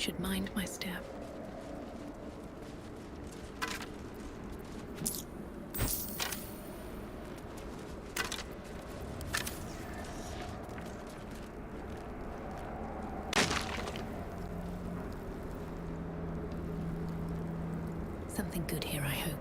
Should mind my step. Something good here, I hope.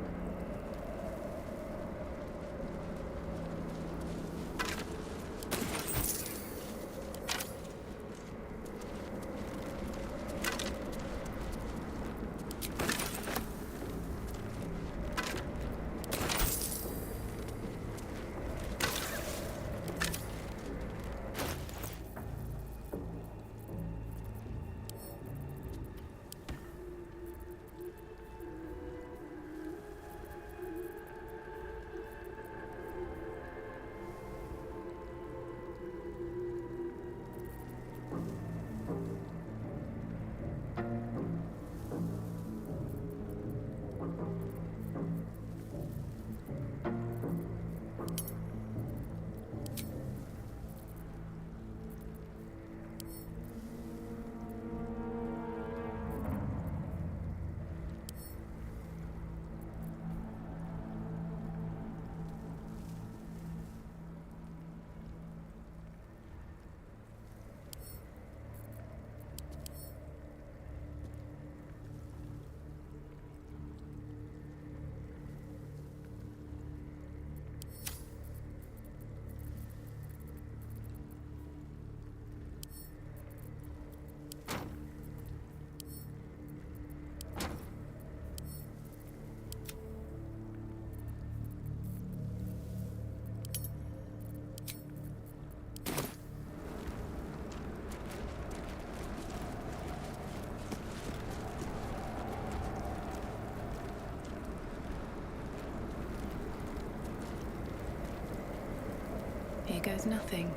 Here goes nothing.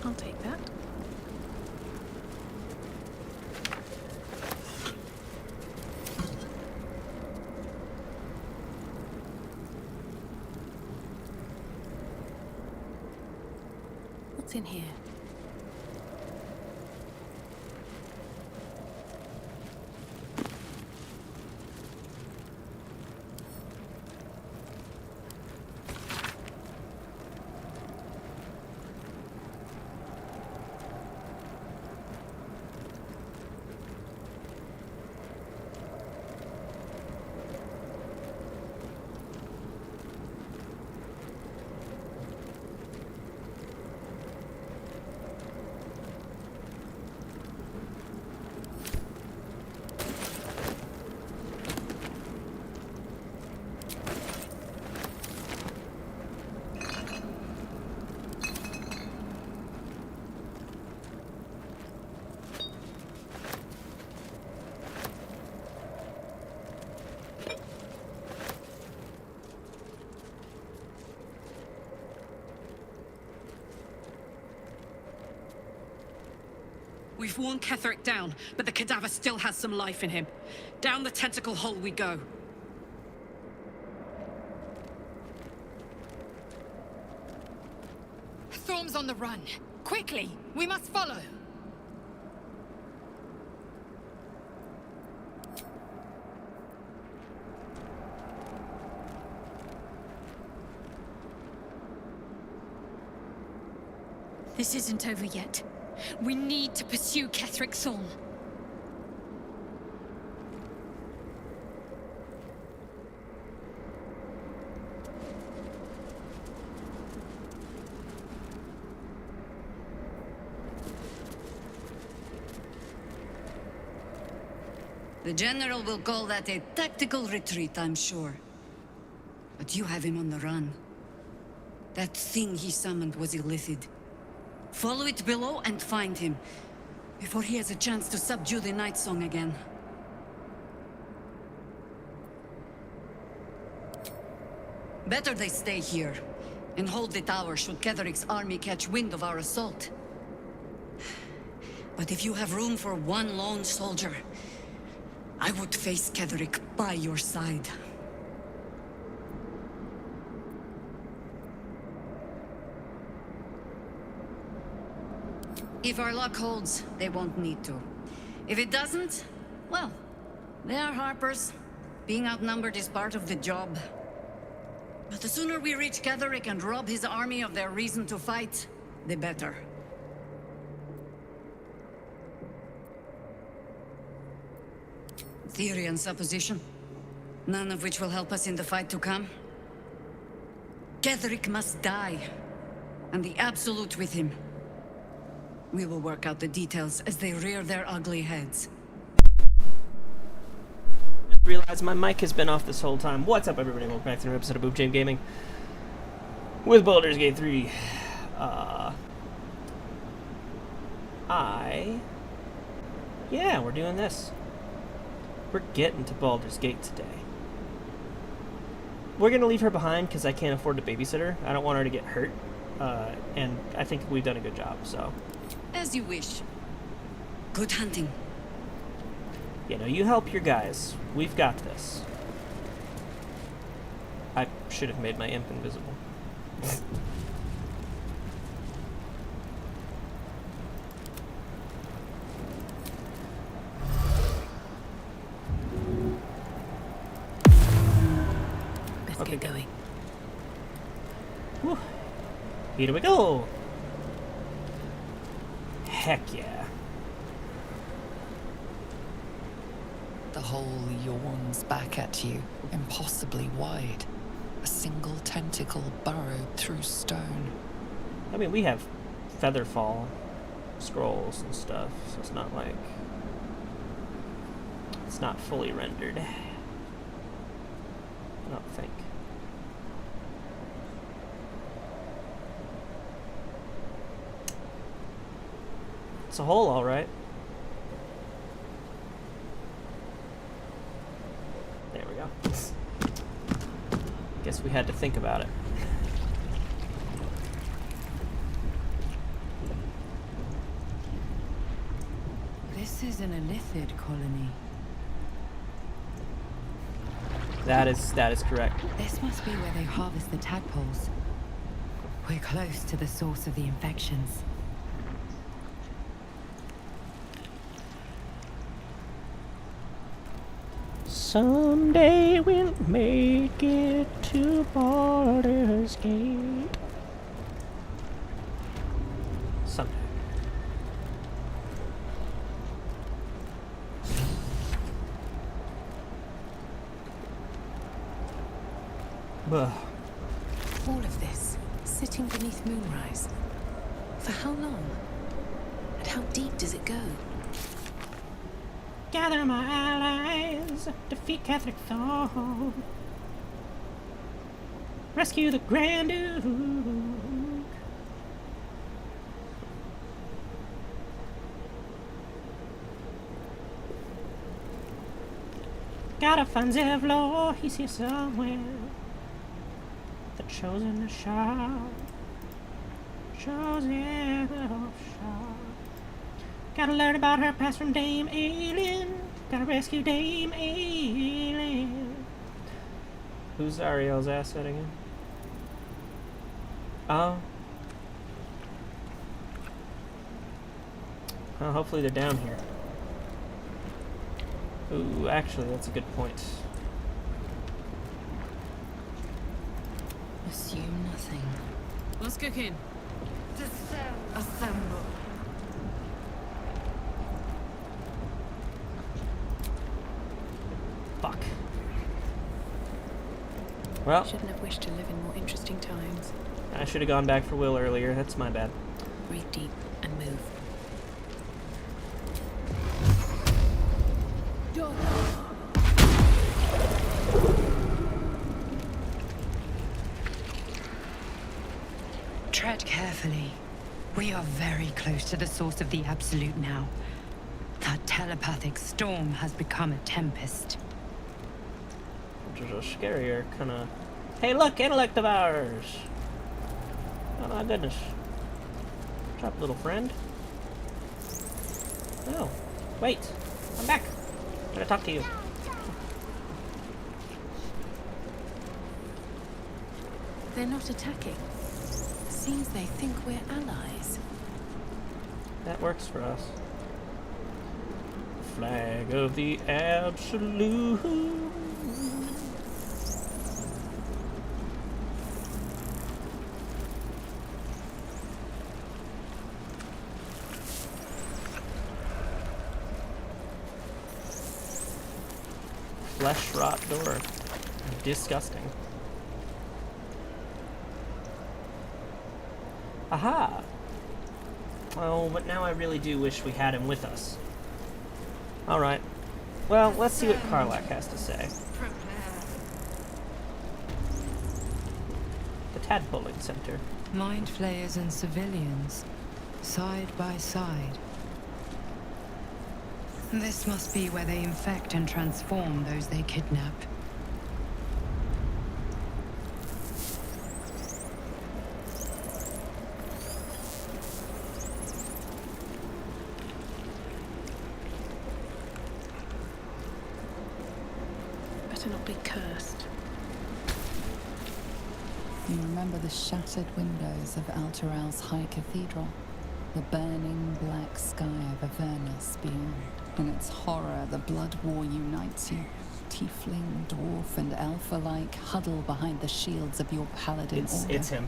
I'll take that. What's in here? We've worn Ketheric down, but the cadaver still has some life in him. Down the tentacle hole we go. Thorm's on the run. Quickly! We must follow! This isn't over yet. We need to pursue Ketheric Thorm. The General will call that a tactical retreat, I'm sure. But you have him on the run. That thing he summoned was illithid. Follow it below and find him, before he has a chance to subdue the Night Song again. Better they stay here, and hold the tower should Ketheric's army catch wind of our assault. But if you have room for one lone soldier, I would face Ketheric by your side. If our luck holds, they won't need to. If it doesn't, well, they are Harpers. Being outnumbered is part of the job. But the sooner we reach Ketherick and rob his army of their reason to fight, the better. Theory and supposition, none of which will help us in the fight to come. Ketherick must die, and the Absolute with him. We will work out the details as they rear their ugly heads. Just realized my mic has been off this whole time. What's up, everybody? Welcome back to another episode of BoomJamGaming with Baldur's Gate 3. Yeah, we're doing this. We're getting to Baldur's Gate today. We're gonna leave her behind because I can't afford to babysit her. I don't want her to get hurt, and I think we've done a good job, so. As you wish. Good hunting. You know, you help your guys. We've got this. I should have made my imp invisible. Let's Okay. get going. Whew. Here we go. Heck yeah. The hole yawns back at you, impossibly wide. A single tentacle burrowed through stone. I mean, we have Featherfall scrolls and stuff, so it's not like... It's not fully rendered. I don't think. It's a hole, all right. There we go. Guess we had to think about it. This is an Illithid colony. That is correct. This must be where they harvest the tadpoles. We're close to the source of the infections. Someday we'll make it to Baldur's Gate. Someday. Ugh. All of this, sitting beneath moonrise. For how long? And how deep does it go? Gather my allies, defeat Catholic foe, rescue the Grand Duke. Gotta find Zevlor, he's here somewhere. The chosen shard, chosen shard. Gotta learn about her past from Dame Aelin. Gotta rescue Dame Aelin. Who's Ariel's asset again? Oh. Well, hopefully they're down here. Ooh, actually, that's a good point. Assume nothing. Let's kick in. Assemble. Fuck. Well, Shouldn't have wished to live in more interesting times. I should have gone back for Will earlier. That's my bad. Breathe deep and move. Tread carefully. We are very close to the source of the Absolute now. That telepathic storm has become a tempest. Which is a scarier kind of... Hey, look! Intellect of ours! Oh my goodness. What's up, little friend? Oh, wait. I'm back. I'm gonna talk to you. They're not attacking. Seems they think we're allies. That works for us. flag of the absolute. Flesh rot door. Disgusting. Aha! Oh, but now I really do wish we had him with us. Alright. Well, let's see what Karlach has to say. The Tadpoling Center. Mind flayers and civilians, side by side. This must be where they infect and transform those they kidnap. Better not be cursed. You remember the shattered windows of Alteral's High Cathedral? The burning black sky of Avernus beyond. In its horror, the blood war unites you. Tiefling, dwarf, and elf alike huddle behind the shields of your paladin order, It's him.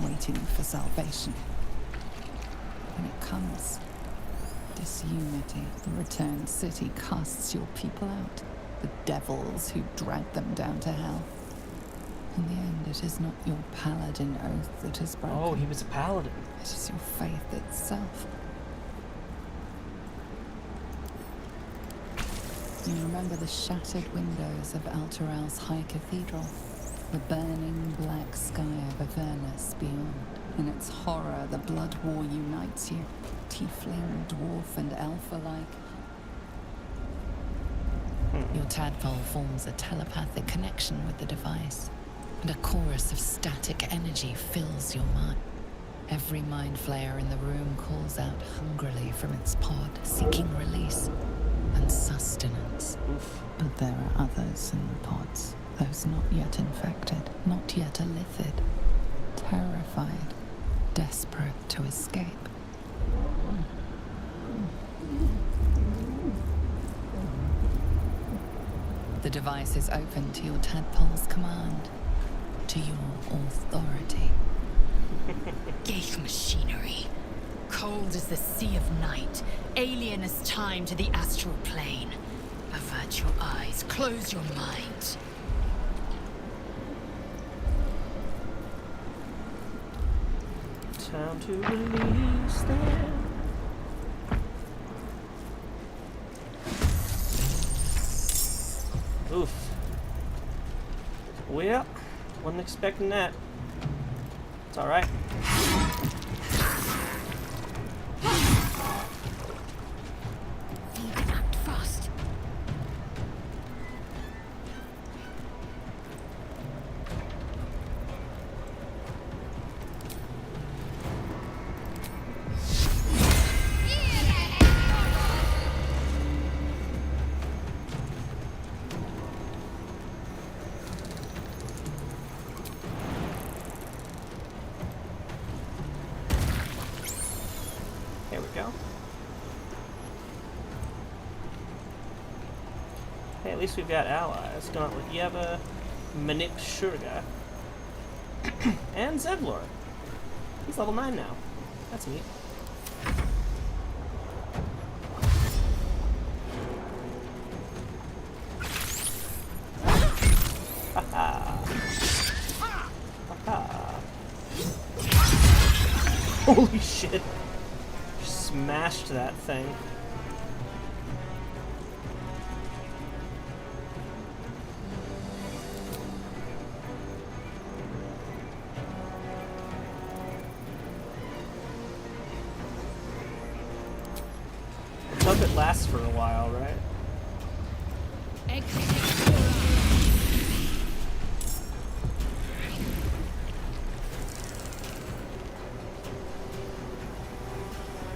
waiting for salvation. When it comes, disunity. The returned city casts your people out. The devils who drag them down to hell. In the end, it is not your paladin oath that is broken. Oh, he was a paladin. It is your faith itself. You remember the shattered windows of Alteral's High Cathedral? The burning black sky of Avernus beyond. In its horror, the blood war unites you. Tiefling, dwarf, and elf alike. Your tadpole forms a telepathic connection with the device, and a chorus of static energy fills your mind. Every mind flayer in the room calls out hungrily from its pod, seeking release and sustenance. Oof. But there are others in the pods, those not yet infected, not yet elithid, terrified, desperate to escape. The device is open to your tadpole's command, to your authority. Gate machinery. Cold as the sea of night. Alien as time to the astral plane. Avert your eyes. Close your mind. Time to release them. Oof. Well, wasn't expecting that. It's alright. You can act fast. There we go. Hey, at least we've got allies. Gauntlet Yeva, Manip Shurga, and Zevlor. He's level 9 now. That's neat. Haha. Haha. Holy shit. Smashed that thing. Let's hope it lasts for a while, right?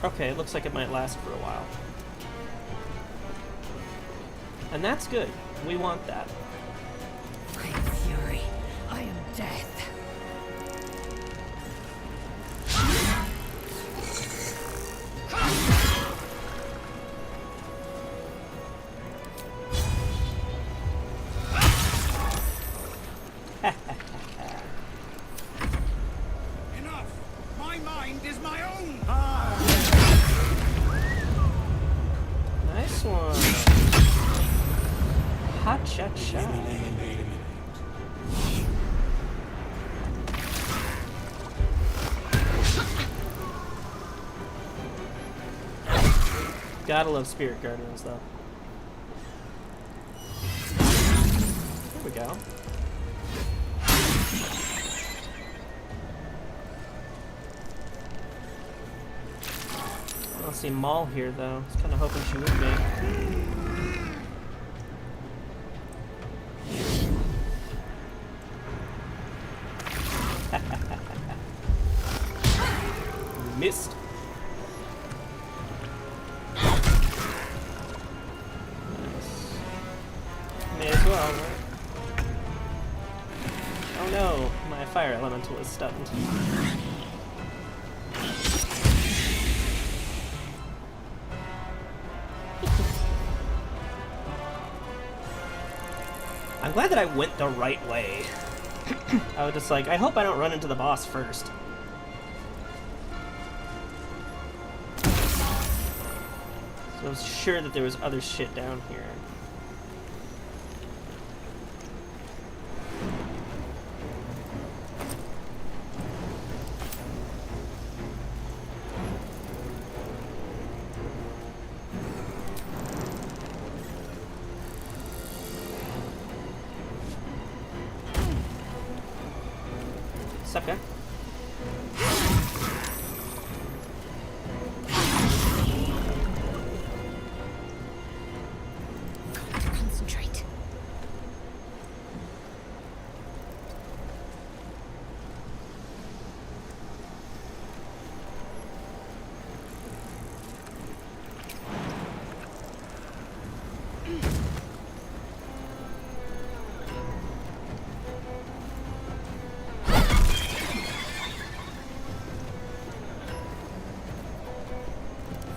Okay, it looks like it might last for a while. And that's good. We want that. I am fury. I am death. Gotta love spirit guardians, though. There we go. I don't see Maul here, though. I was kind of hoping she would be. Missed. Nice. May as well, right? Oh no, my fire elemental is stunned. I'm glad that I went the right way. I was just like, I hope I don't run into the boss first. So I was sure that there was other shit down here. Sup, guy? Concentrate.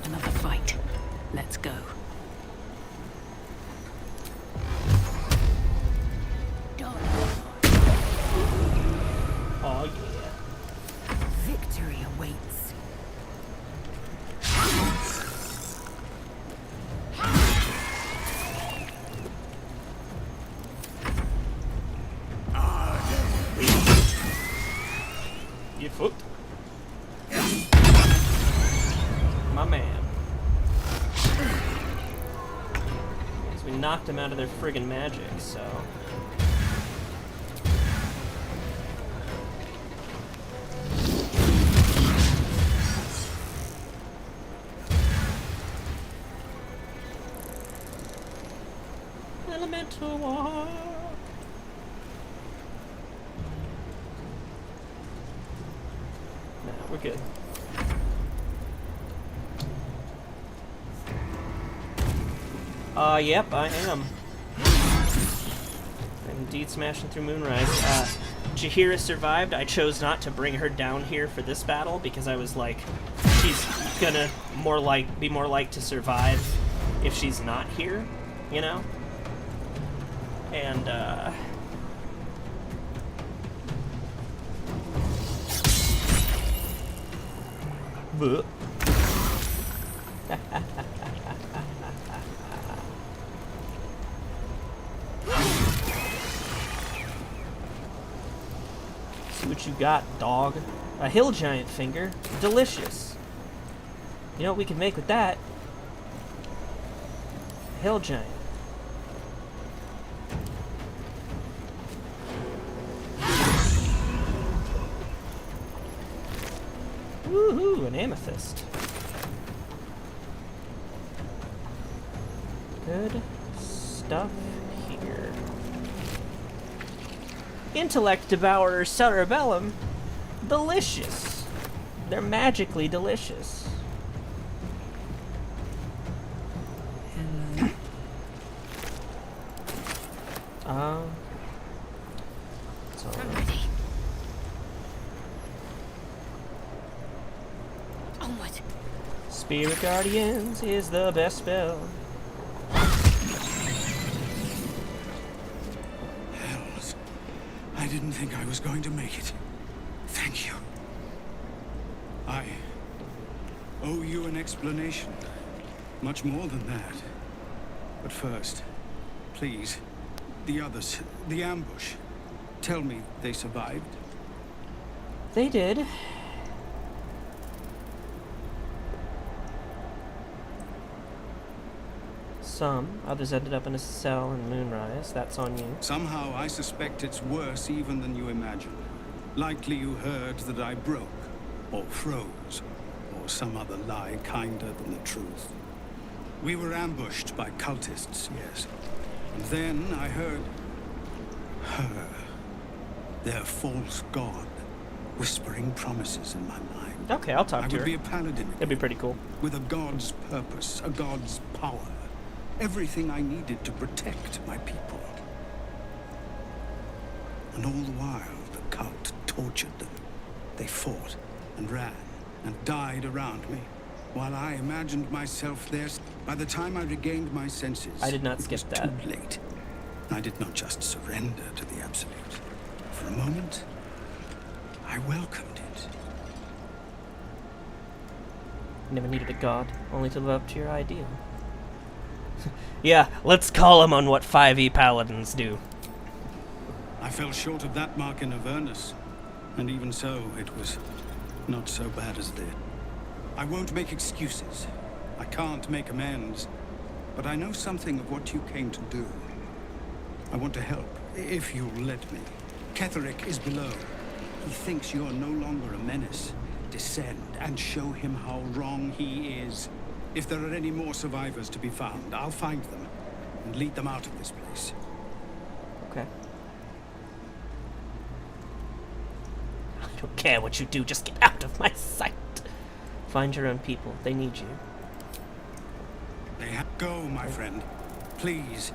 Another fight. Let's go. Oh yeah. Victory awaits. You fucked. My man. Because we knocked them out of their friggin' magic, so. Elemental war. Nah, we're good. Yep, I am. I'm indeed smashing through Moonrise. Jaheira survived. I chose not to bring her down here for this battle because I was like, she's gonna be more like to survive if she's not here, you know? And, Bleh. See what you got, dog. A hill giant finger. Delicious. You know what we can make with that? A hill giant. Woohoo, an amethyst. Good stuff here. Intellect Devourer Cerebellum. Delicious. They're magically delicious. Hello. It's all I'm right. ready. Onward. Spirit Guardians is the best spell. Hells. I didn't think I was going to make it. Thank you. I owe you an explanation. Much more than that. But first, please, the others, the ambush. Tell me they survived. They did. Some. Others ended up in a cell in Moonrise. That's on you. Somehow I suspect it's worse even than you imagine. Likely you heard that I broke, or froze, or some other lie kinder than the truth. We were ambushed by cultists, yes. And then I heard her, their false god, whispering promises in my mind. Okay, I'll talk I to would her. be a paladin That'd be pretty cool. with a god's purpose, a god's power. Everything I needed to protect my people. And all the while, the cult tortured them. They fought and ran and died around me, while I imagined myself there. By the time I regained my senses, I did not it skip was that. too late. I did not just surrender to the absolute. For a moment, I welcomed it. Never needed a god, only to live up to your ideal. Yeah, let's call him on what 5e paladins do. I fell short of that mark in Avernus, and even so, it was not so bad as this. I won't make excuses. I can't make amends, but I know something of what you came to do. I want to help, if you'll let me. Ketherick is below. He thinks you're no longer a menace. Descend and show him how wrong he is. If there are any more survivors to be found, I'll find them and lead them out of this place. Okay. I don't care what you do, just get out of my sight. Find your own people. They need you. Go, my friend. Please,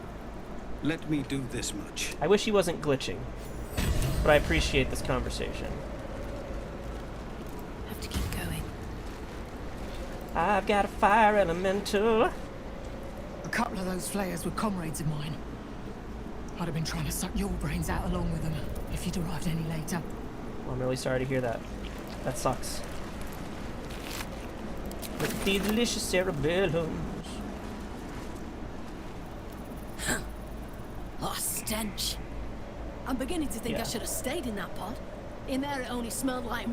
let me do this much. I wish he wasn't glitching, but I appreciate this conversation. Have to keep going. I've got a fire elemental. A couple of those flayers were comrades of mine. I'd have been trying to suck your brains out along with them if you'd arrived any later. Well, I'm really sorry to hear that. That sucks. Look at these delicious cerebellums. Oh, stench. I'm beginning to think I Yeah. should have stayed in that pod. In there it only smelled like...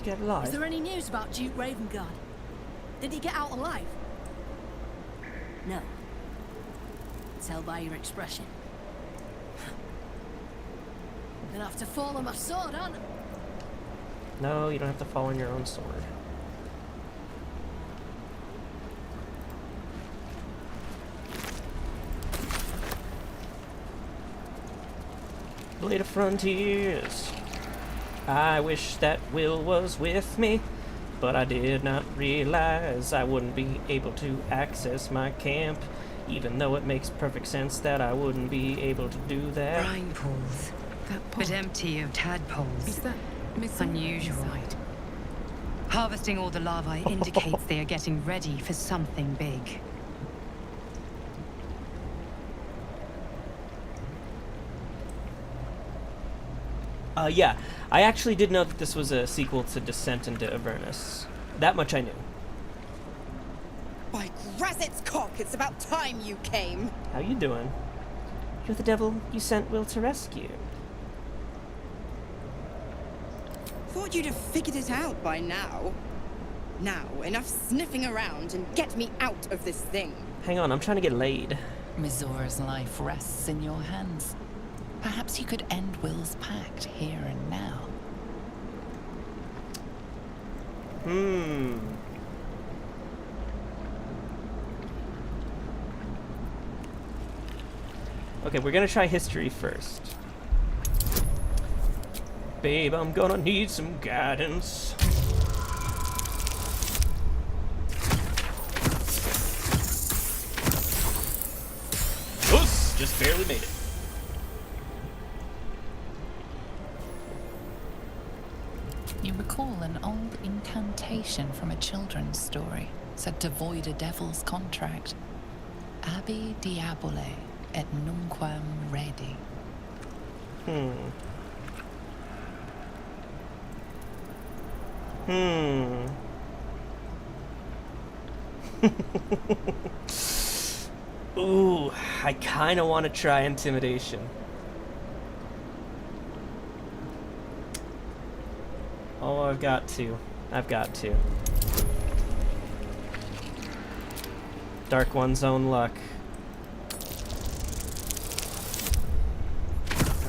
Get Is alive. there any news about Duke Ravengard? Did he get out alive? No. Tell by your expression. Gonna have to fall on my sword, aren't I? No, you don't have to fall on your own sword. Blade of Frontiers. I wish that Will was with me, but I did not realize I wouldn't be able to access my camp, even though it makes perfect sense that I wouldn't be able to do that. Brine pools, That but pot. empty of tadpoles. Is that Unusual. inside? Harvesting all the larvae indicates they are getting ready for something big. Yeah, I actually did know that this was a sequel to Descent into Avernus. That much I knew. By Grazet's cock, it's about time you came. How you doing? You're the devil you sent Will to rescue. Thought you'd have figured it out by now. Now, enough sniffing around and get me out of this thing. Hang on, I'm trying to get laid. Mizora's life rests in your hands. Perhaps you could end Will's pact here and now. Okay, we're gonna try history first. Babe, I'm gonna need some guidance. Oops, just barely made it. You recall an old incantation from a children's story, said to void a devil's contract. Abi diabole et nunquam redi. Ooh, I kinda wanna try intimidation. Oh, I've got to. Dark One's own luck.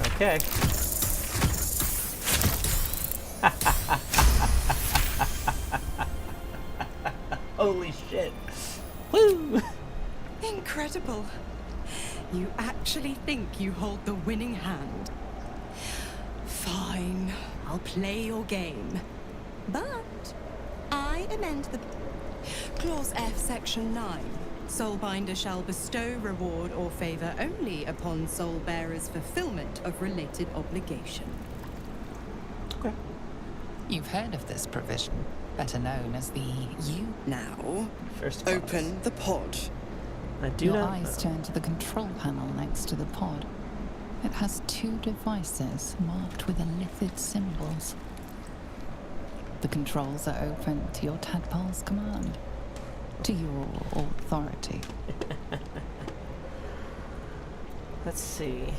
Okay. Holy shit. Woo! Incredible. You actually think you hold the winning hand? Fine, I'll play your game. But I amend the Clause F, Section 9. Soulbinder shall bestow reward or favor only upon soul bearers' fulfillment of related obligation. Okay. You've heard of this provision, better known as the U. Now, First clause. open the pod. I do Your not eyes know. turn to the control panel next to the pod. It has 2 devices marked with illithid symbols. The controls are open to your tadpole's command, to your authority. Let's see.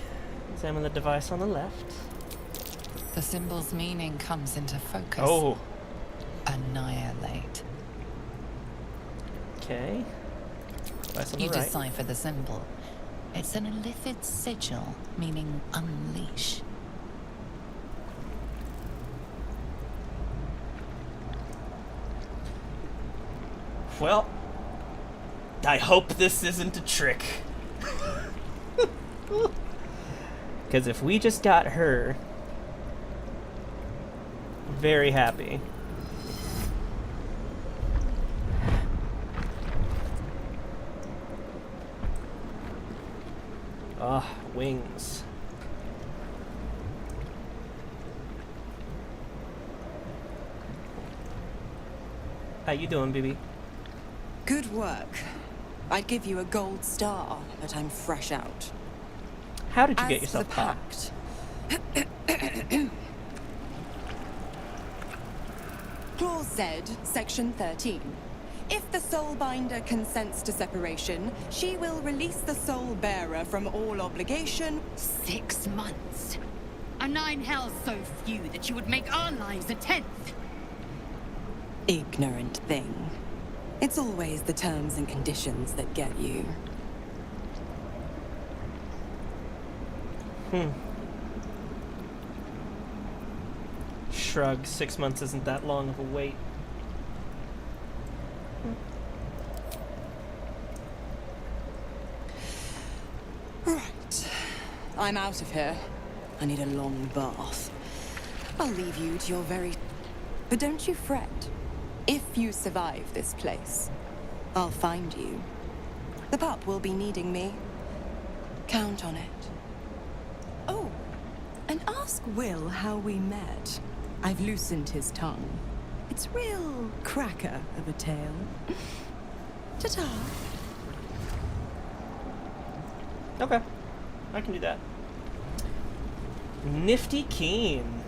Examine the device on the left. The symbol's meaning comes into focus. Oh, Annihilate. okay. Device on the You right. decipher the symbol. It's an illithid sigil, meaning unleash. Well, I hope this isn't a trick. Because if we just got her, very happy. Ah, wings. How you doing, BB? Good work. I'd give you a gold star, but I'm fresh out. How did you As get for yourself the popped? pact. Clause Z, Section 13. If the soulbinder consents to separation, she will release the soul bearer from all obligation. 6 months. Are 9 hells so few that you would make our lives a 10th? Ignorant thing. It's always the terms and conditions that get you. Shrug. 6 months isn't that long of a wait. Right. I'm out of here. I need a long bath. I'll leave you to your very... But don't you fret. If you survive this place, I'll find you. The pup will be needing me. Count on it. Oh, and ask Will how we met. I've loosened his tongue. It's real cracker of a tale. Ta-ta. Okay. I can do that. Nifty Keen.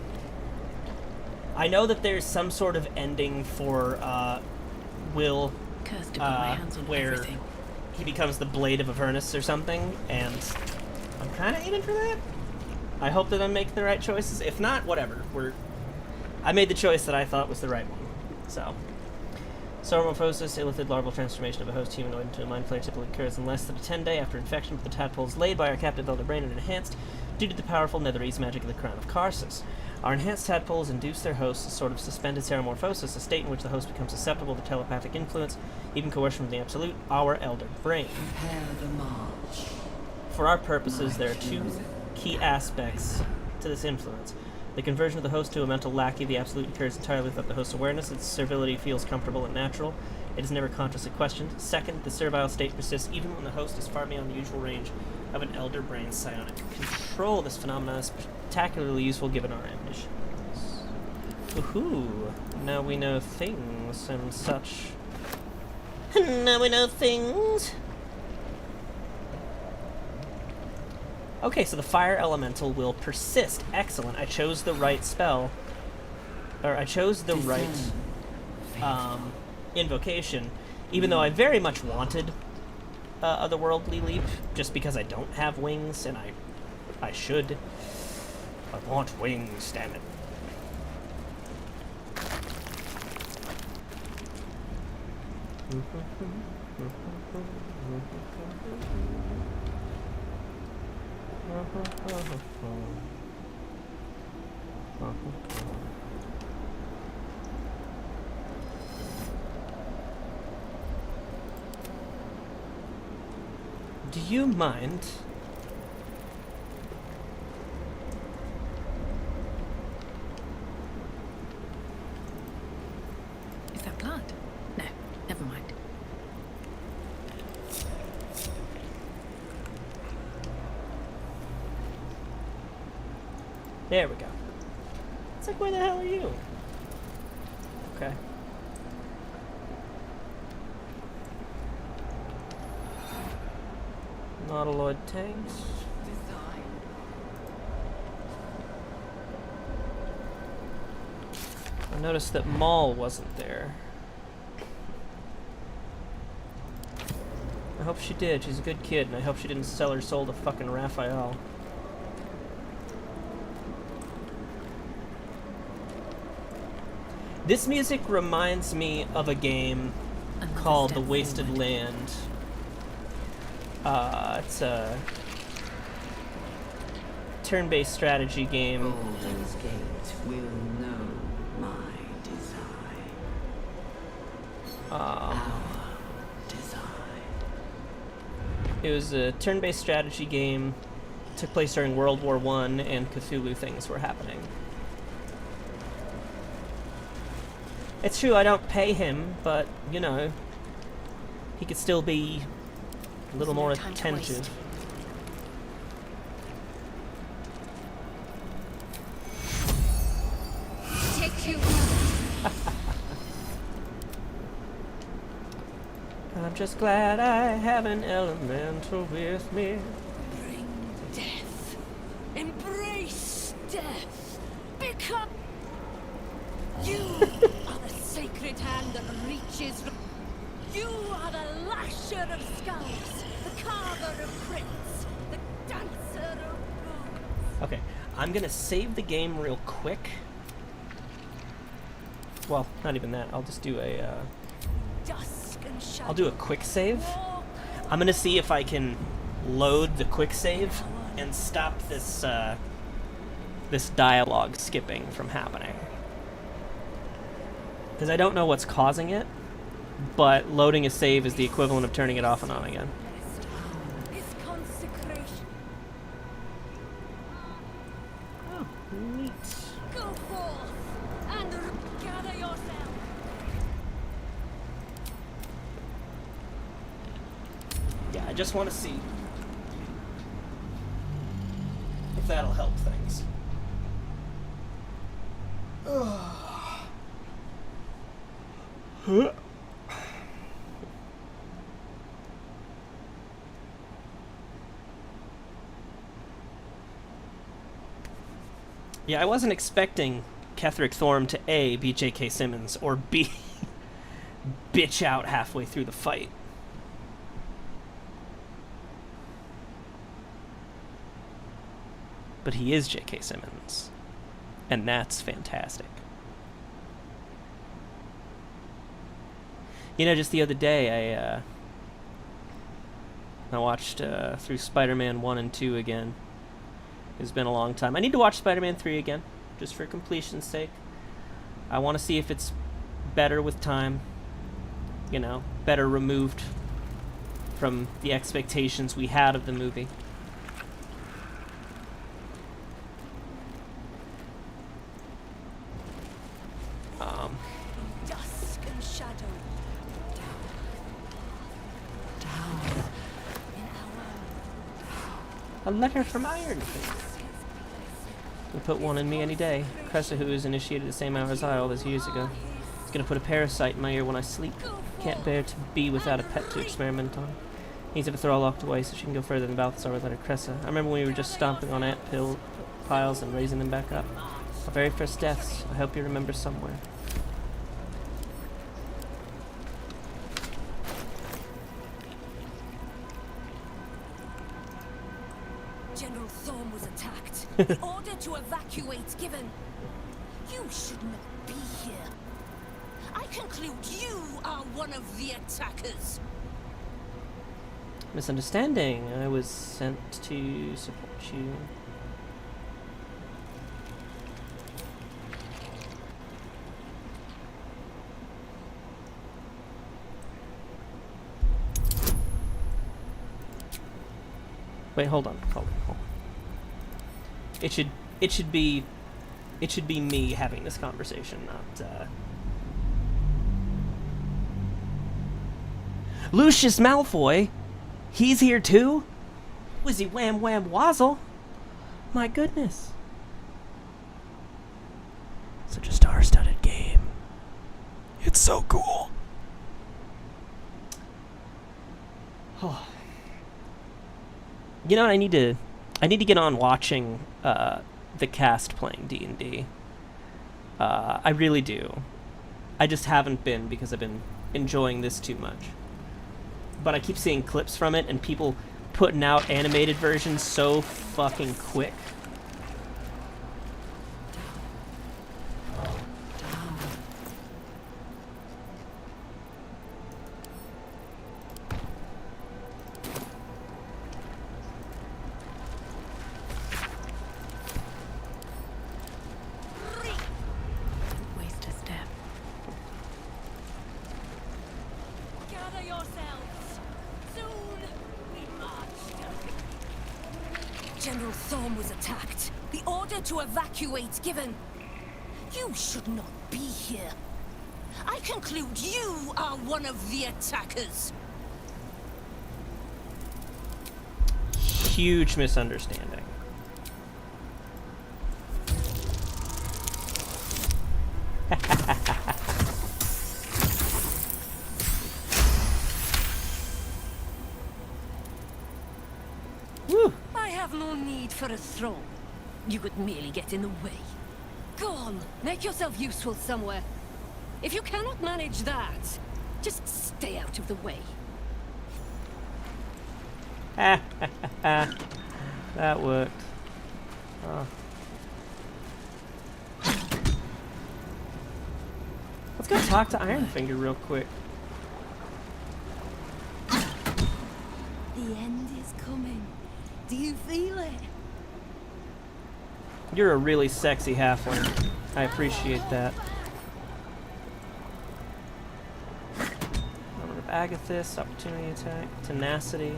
I know that there's some sort of ending for Will Cursed to put my hands on where everything. he becomes the Blade of Avernus or something, and I'm kind of aiming for that. I hope that I'm making the right choices. If not, whatever. I made the choice that I thought was the right one. So, Sourmorphosis, illithid larval transformation of a host humanoid into a mind flayer, typically occurs in less than a 10-day after infection with the tadpoles laid by our captive elder brain and enhanced due to the powerful netherese magic of the Crown of Karsus. Our enhanced tadpoles induce their hosts a sort of suspended Sourmorphosis, a state in which the host becomes susceptible to telepathic influence, even coercion from the absolute, our elder brain. Prepare the march. For our purposes, there are 2 key aspects to this influence. The conversion of the host to a mental lackey, the absolute occurs entirely without the host's awareness. Its servility feels comfortable and natural. It is never consciously questioned. Second, the servile state persists even when the host is far beyond the usual range of an elder brain's psionic control. This phenomenon is spectacularly useful given our ambitions. Woohoo! Now we know things and such. Now we know things! Okay, so the fire elemental will persist. Excellent. I chose the right spell. Or I chose the right invocation, even though I very much wanted Otherworldly Leap, just because I don't have wings, and I should. I want wings, damn it. Do you mind? Is that blood? No, never mind. There we go. It's like, where the hell are you? Okay. Nautiloid tanks. I noticed that Maul wasn't there. I hope she did. She's a good kid, and I hope she didn't sell her soul to fucking Raphael. This music reminds me of a game called The Wasted Land. It's a turn-based strategy game. Golden's Gate will know my design. Our design. It was a turn-based strategy game. It took place during World War I, and Cthulhu things were happening. It's true, I don't pay him, but, you know, he could still be a little more attentive. Take you. I'm just glad I have an elemental with me. Bring death. Embrace death. Become. You are the sacred hand that reaches. You are the lasher of skulls, the carver of crypts, the dancer of bones. Okay, I'm gonna save the game real quick. Well, not even that. I'll just do a. Dusk and shadow. I'll do a quick save. I'm gonna see if I can load the quick save and stop this this dialogue skipping from happening. Because I don't know what's causing it, but loading a save is the equivalent of turning it off and on again. His consecration. Oh, neat. Go forth and gather yourself. Yeah, I just want to see if that'll help things. Yeah, I wasn't expecting Ketherick Thorm to A, be J.K. Simmons, or B, bitch out halfway through the fight. But he is J.K. Simmons, and that's fantastic. You know, just the other day, I watched through Spider-Man 1 and 2 again. It's been a long time. I need to watch Spider-Man 3 again, just for completion's sake. I want to see if it's better with time. You know, better removed from the expectations we had of the movie. Dusk and shadow. A letter from Iron Fist. Will put one in me any day. Cressa, who was initiated the same hour as I all those years ago, is gonna put a parasite in my ear when I sleep. Can't bear to be without a pet to experiment on. Needs to have a Throw locked away so she can go further than Balthazar with letter Cressa. I remember when we were just stomping on ant piles and raising them back up. Our very first deaths. I hope you remember somewhere. General Thorm was attacked. The order to evacuate given. You should not be here. I conclude you are one of the attackers. Misunderstanding. I was sent to support you. Wait, hold on. Hold on. It should be me having this conversation, not Lucius Malfoy. He's here too? Was he wham wham wazzle? My goodness. Such a star-studded game. It's so cool. Oh. You know what, I need to get on watching the cast playing D&D. I really do. I just haven't been because I've been enjoying this too much. But I keep seeing clips from it and people putting out animated versions so fucking quick. Waste a step. Gather yourselves. Soon we march. General Thorm was attacked. The order to evacuate given. You should not be here. I conclude you are one of the attackers. Huge misunderstanding. Woo. I have no need for a throne. You could merely get in the way. Go on, make yourself useful somewhere. If you cannot manage that, just stay out of the way. That worked. Oh. Let's go talk to Ironfinger real quick. The end is coming. Do you feel it? You're a really sexy halfling. I appreciate that. Moment of Agathis, opportunity attack, tenacity.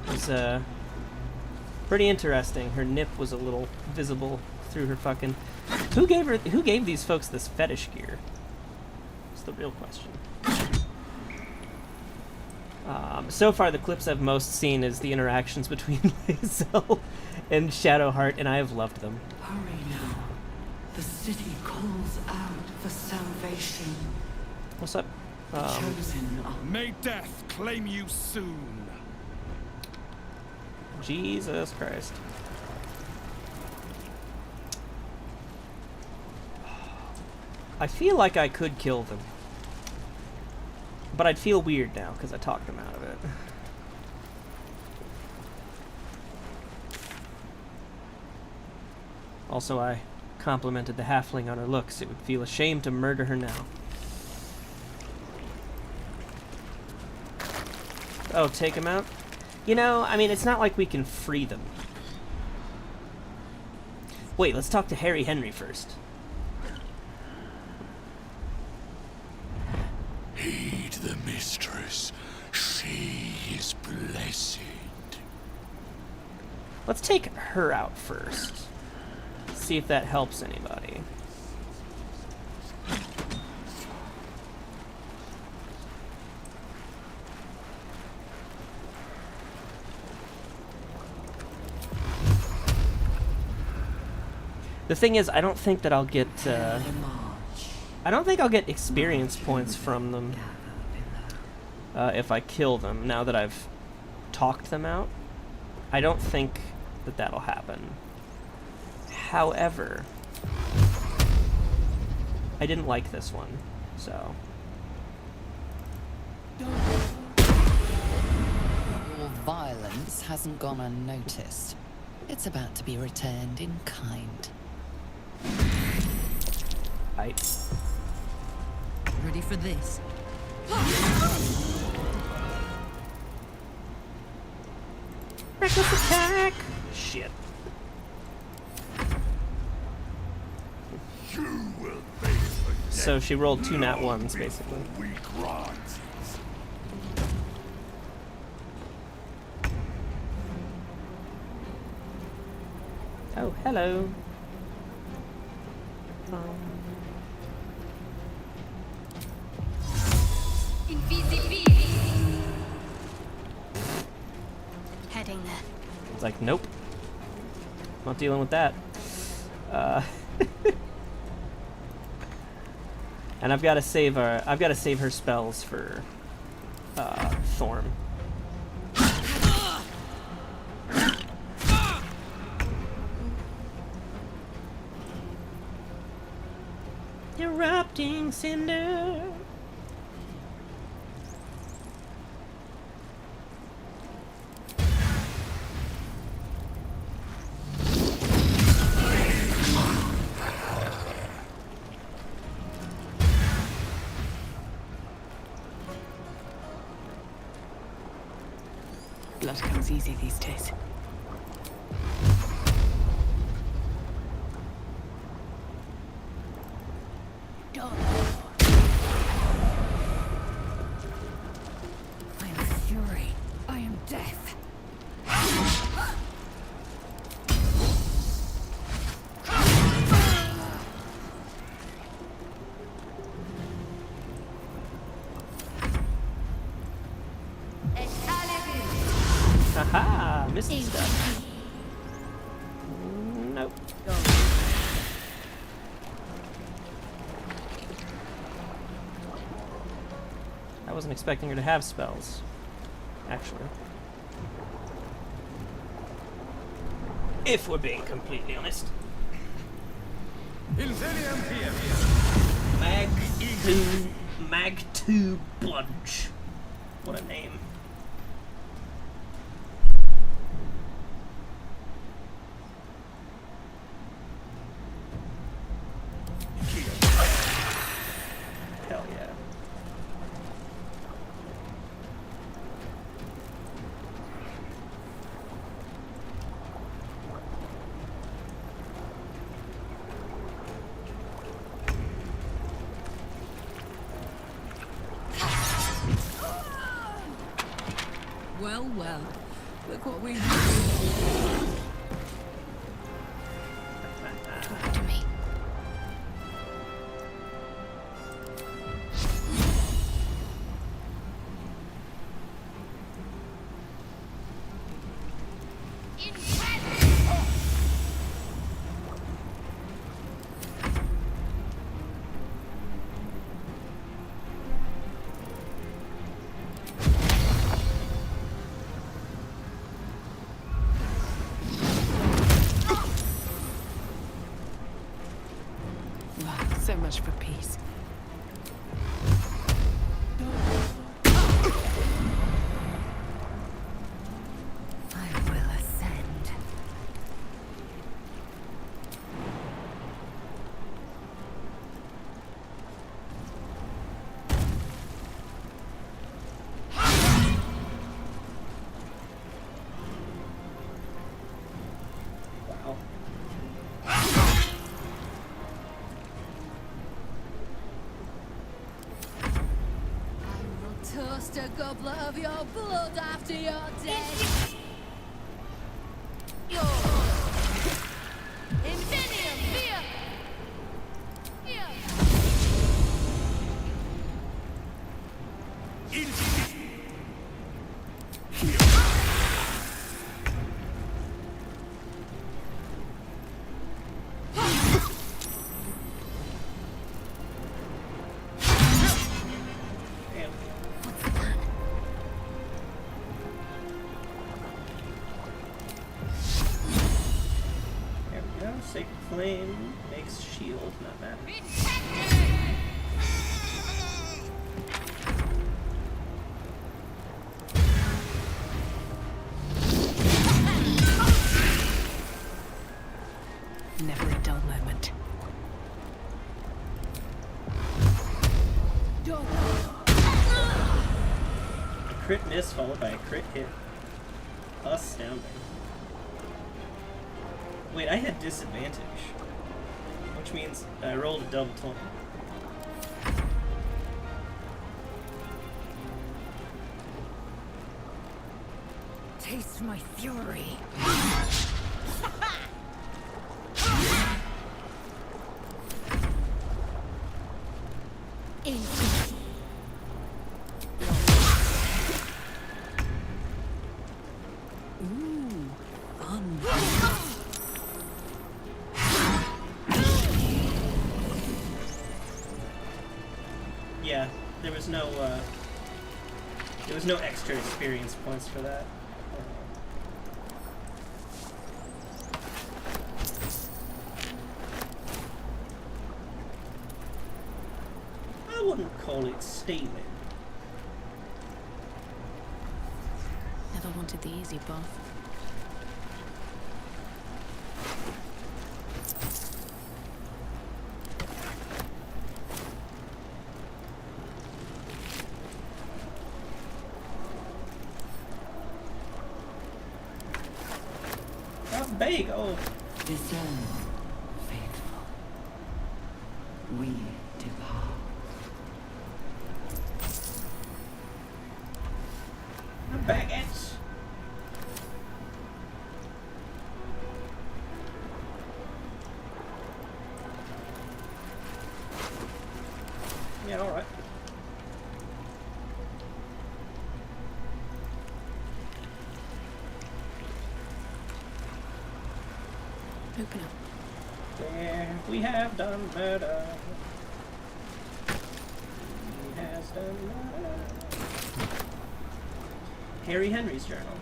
It was pretty interesting. Her nip was a little visible through her fucking. Who gave these folks this fetish gear? It's the real question. So far, the clips I've most seen is the interactions between Lae'zel and Shadowheart, and I have loved them. Hurry now. The city calls out for salvation. What's up? Chosen are May death claim you soon. Jesus Christ. I feel like I could kill them. But I'd feel weird now because I talked them out of it. Also, I complimented the halfling on her looks. It would feel a shame to murder her now. Oh, take him out? You know, I mean, it's not like we can free them. Wait, let's talk to Harry Henry first. Heed the mistress. She is blessed. Let's take her out first. See if that helps anybody. The thing is, I don't think that I'll get. I don't think I'll get experience points from them if I kill them. Now that I've talked them out, I don't think that that'll happen. However, I didn't like this one, so. Your violence hasn't gone unnoticed. It's about to be returned in kind. Right. Ready for this? Reckless attack! Shit. So she rolled 2 nat 1s, basically. Oh, hello. Heading there. It's like, nope. Not dealing with that. And I've got to save her spells for Thorm. Erupting cinder. Blood comes easy these days. I am fury. I am death. Haha, missed stuff. Nope. I wasn't expecting her to have spells, actually. If we're being completely honest. Mag 2 Bunch. What a name. Hell yeah. Well, well. Look what we Talk to me. So much for peace. I will ascend. Wow. Toast a goblet of your blood after you're dead. Invenium, fear! Fear! There we go. Sacred Flame makes shield, not bad. Never a dull moment. crit miss followed by a crit hit. Astounding. Wait, I had disadvantage. Which means I rolled a double 20. Taste my fury. Ooh, fun. Yeah, there was no extra experience points for that. I wouldn't call it stealing. Never wanted the easy path. Big, oh. Discern, faithful. We depart. Baguettes. Yeah, alright. Open up. There we have done murder. He has done murder. Harry Henry's journal.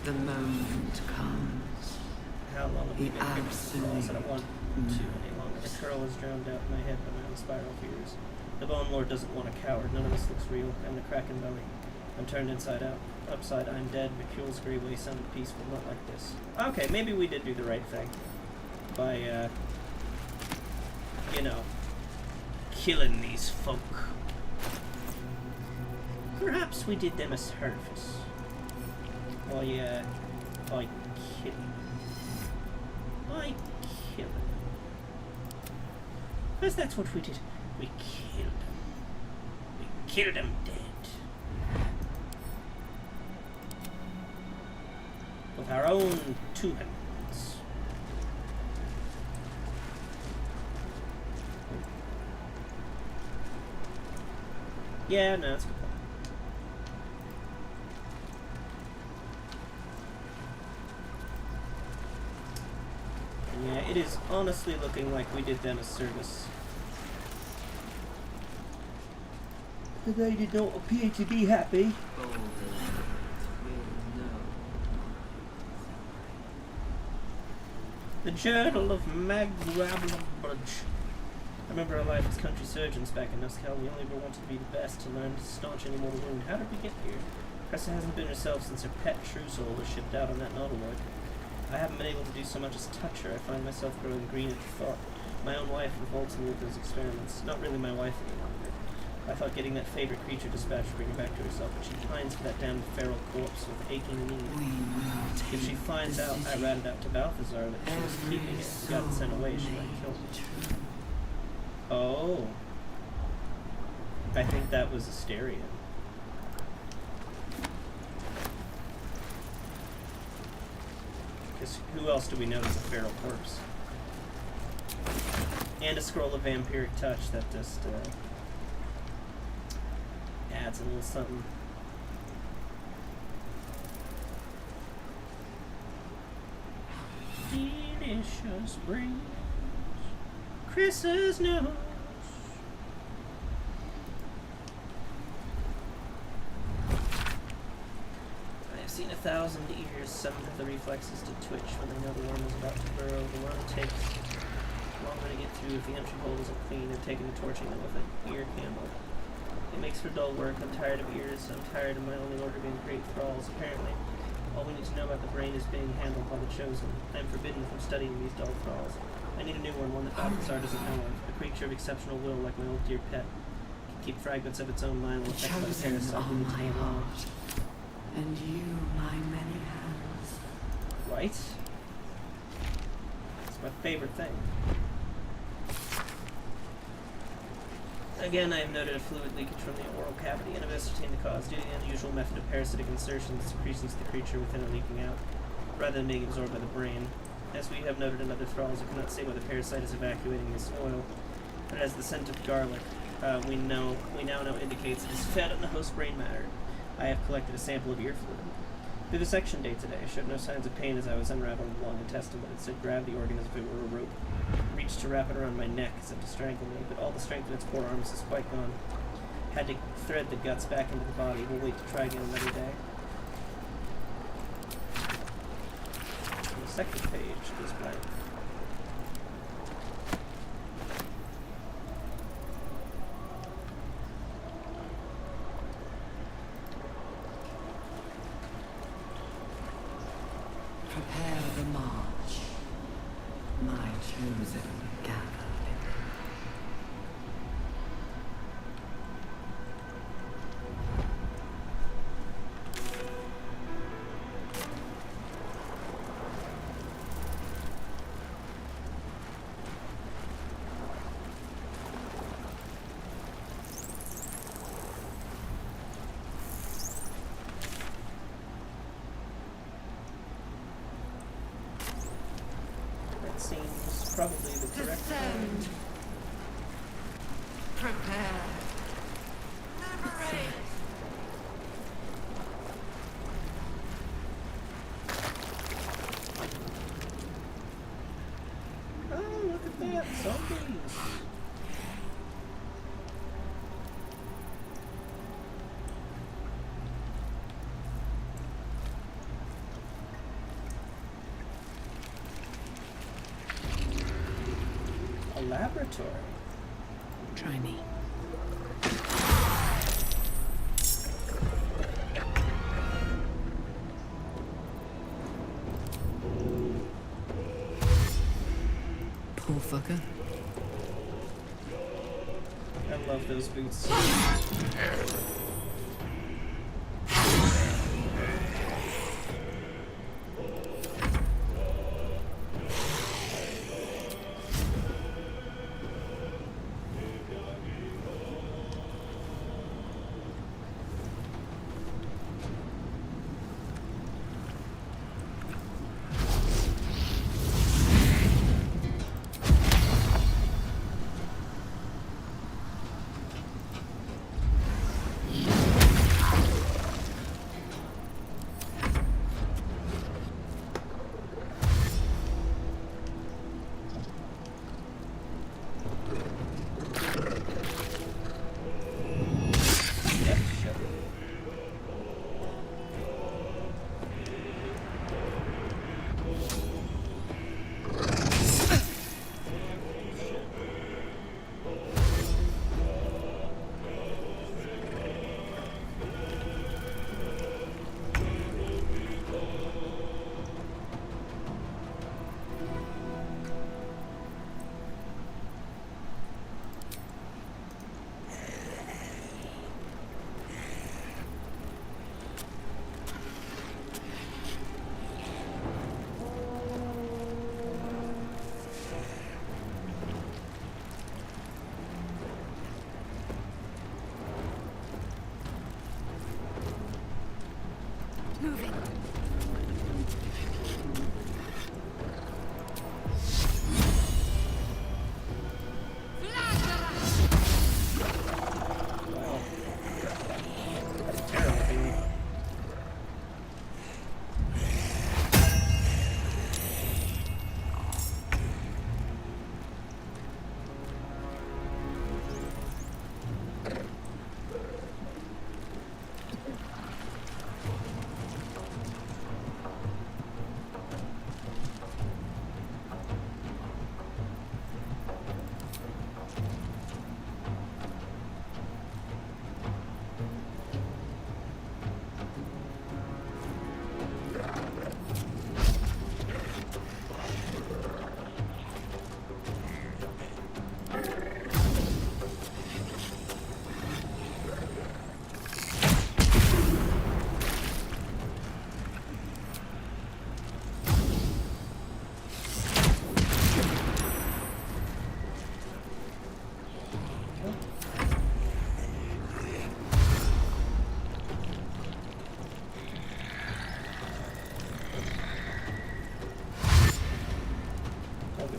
The moment comes. How long have we The been here? I said I absolute want too any longer. The curl is drowned out in my head by my own spiral fears. The Bone Lord doesn't want a coward. None of this looks real. I'm the Kraken belly. I'm turned inside out. Upside, I'm dead. McCule's grey way sounded peaceful, not like this. Okay, maybe we did do the right thing. By, you know, killing these folk. Perhaps we did them a service. By killing. By killing. Because that's what we did. We killed them. We killed them dead. With our own two hands. Yeah, no, that's a good point. And yeah, it is honestly looking like we did them a service. They did not appear to be happy. The Journal of Magrabladge. I remember our life as country surgeons back in Nuskel. We only ever wanted to be the best, to learn to staunch any mortal wound. How did we get here? Cressa hasn't been herself since her pet true soul was shipped out on that Nautiloid. I haven't been able to do so much as touch her. I find myself growing green at the thought. My own wife revolts me with those experiments. Not really my wife any longer. I thought getting that favorite creature dispatched would bring her back to herself, but she pines for that damned feral corpse with aching need. If she finds out I ratted out to Balthazar that she was keeping it and got it sent away, she might kill me. Oh. I think that was Asterion. Because who else do we know is a feral corpse? And a scroll of vampiric touch that just adds a little something. Delicious brains, Chris's nose. I have seen 1,000 ears. Some have the reflexes to twitch when they know the worm is about to burrow. The worm takes longer to get through if the entry hole isn't clean and taken to torching them with an ear candle. It makes for dull work. I'm tired of ears. I'm tired of my only order being great thralls. Apparently, all we need to know about the brain is being handled by the chosen. I am forbidden from studying these dull thralls. I need a new one that Balthazar doesn't know of. A creature of exceptional will, like my old dear pet. Can keep fragments of its own mind while affected by the parasite we need to know alone. And you, my many hands. Right? It's my favorite thing. Again, I have noted a fluid leakage from the oral cavity and have ascertained the cause due to the unusual method of parasitic insertion that secretions the creature within are leaking out, rather than being absorbed by the brain. As we have noted in other thralls, I cannot say whether the parasite is evacuating this oil, but as the scent of garlic we now know indicates it is fed on the host brain matter. I have collected a sample of ear fluid. Through the section day today, I showed no signs of pain as I was unraveling the long intestine, but instead grabbed the organ as if it were a rope, reached to wrap it around my neck as if to strangle me, but all the strength in its forearms is quite gone. Had to thread the guts back into the body. We'll wait to try again another day. And the second page goes blank. Prepare the march, my chosen gathering. That seems probably the correct Descend. one. Prepare. Liberate. Oh, look at that! Zombies! A laboratory. Try me. Poor fucker. I love those boots.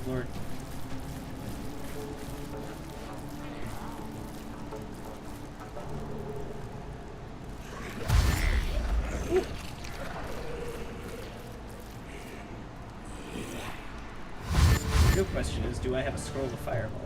Lord. The real question is, do I have a scroll of fireball?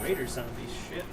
Greater zombies, shit.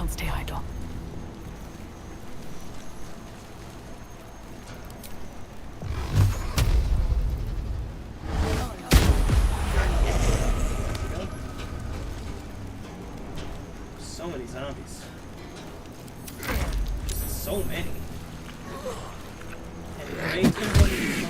Stay idle. So many zombies. So many. And way too many.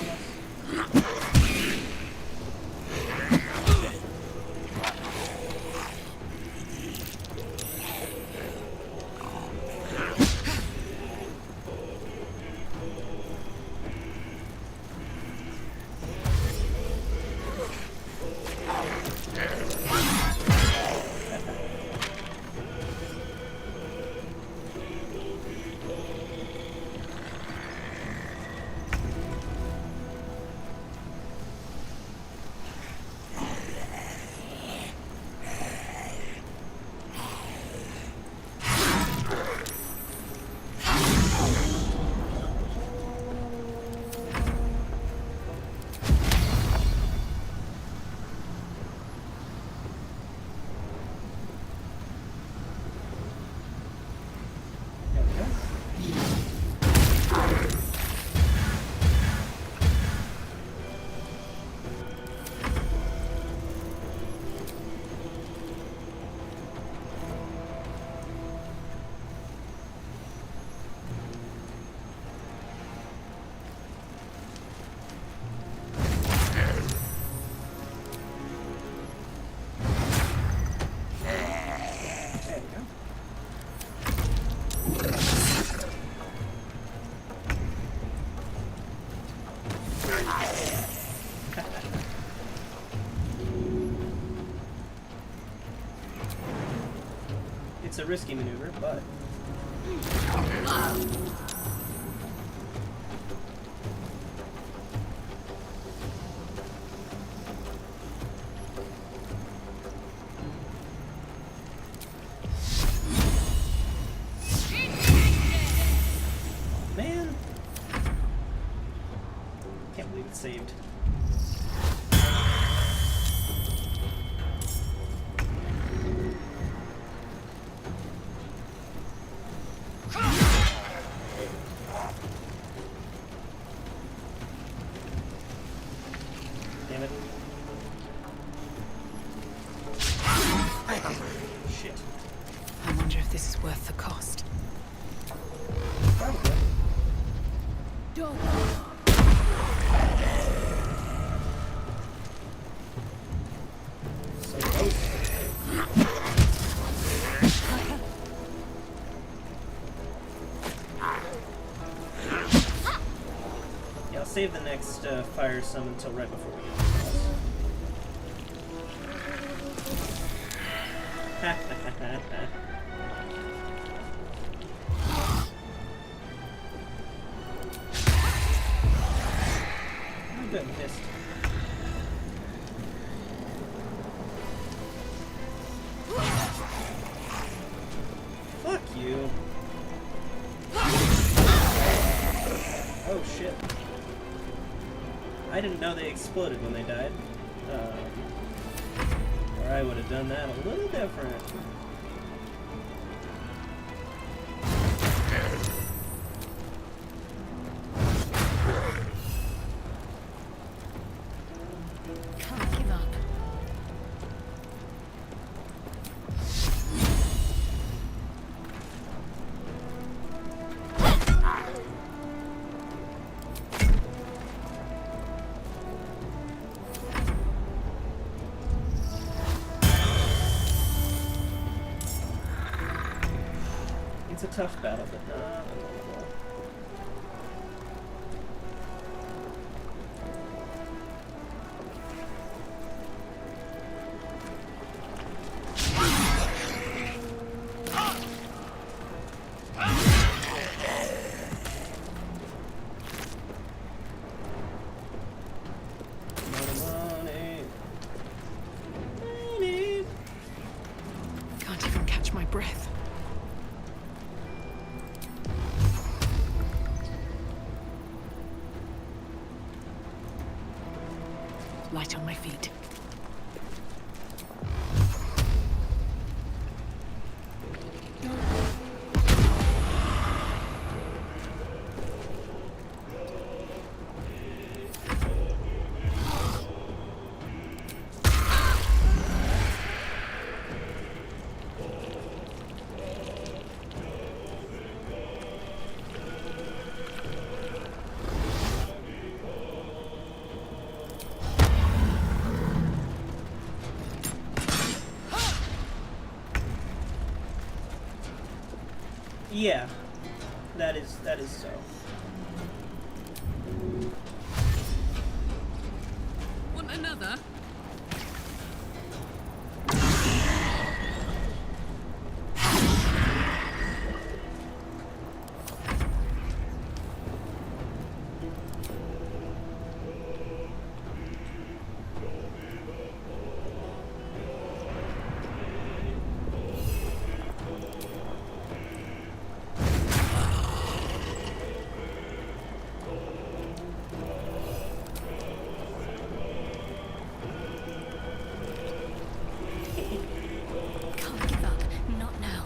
It's a risky maneuver, but... saved. Damn it. Shit. I wonder if this is worth the cost. Probably. So close. Yeah, I'll save the next fire summon until right before we get to the boss. Oh, good, missed. Fuck you. Oh shit. I didn't know they exploded when they died. Or I would have done that a little different. Can't give up. It's a tough battle, but not unwinnable. Can't even catch my breath. Light on my feet. Yeah, that is so. Want another? Can't give up. Not now.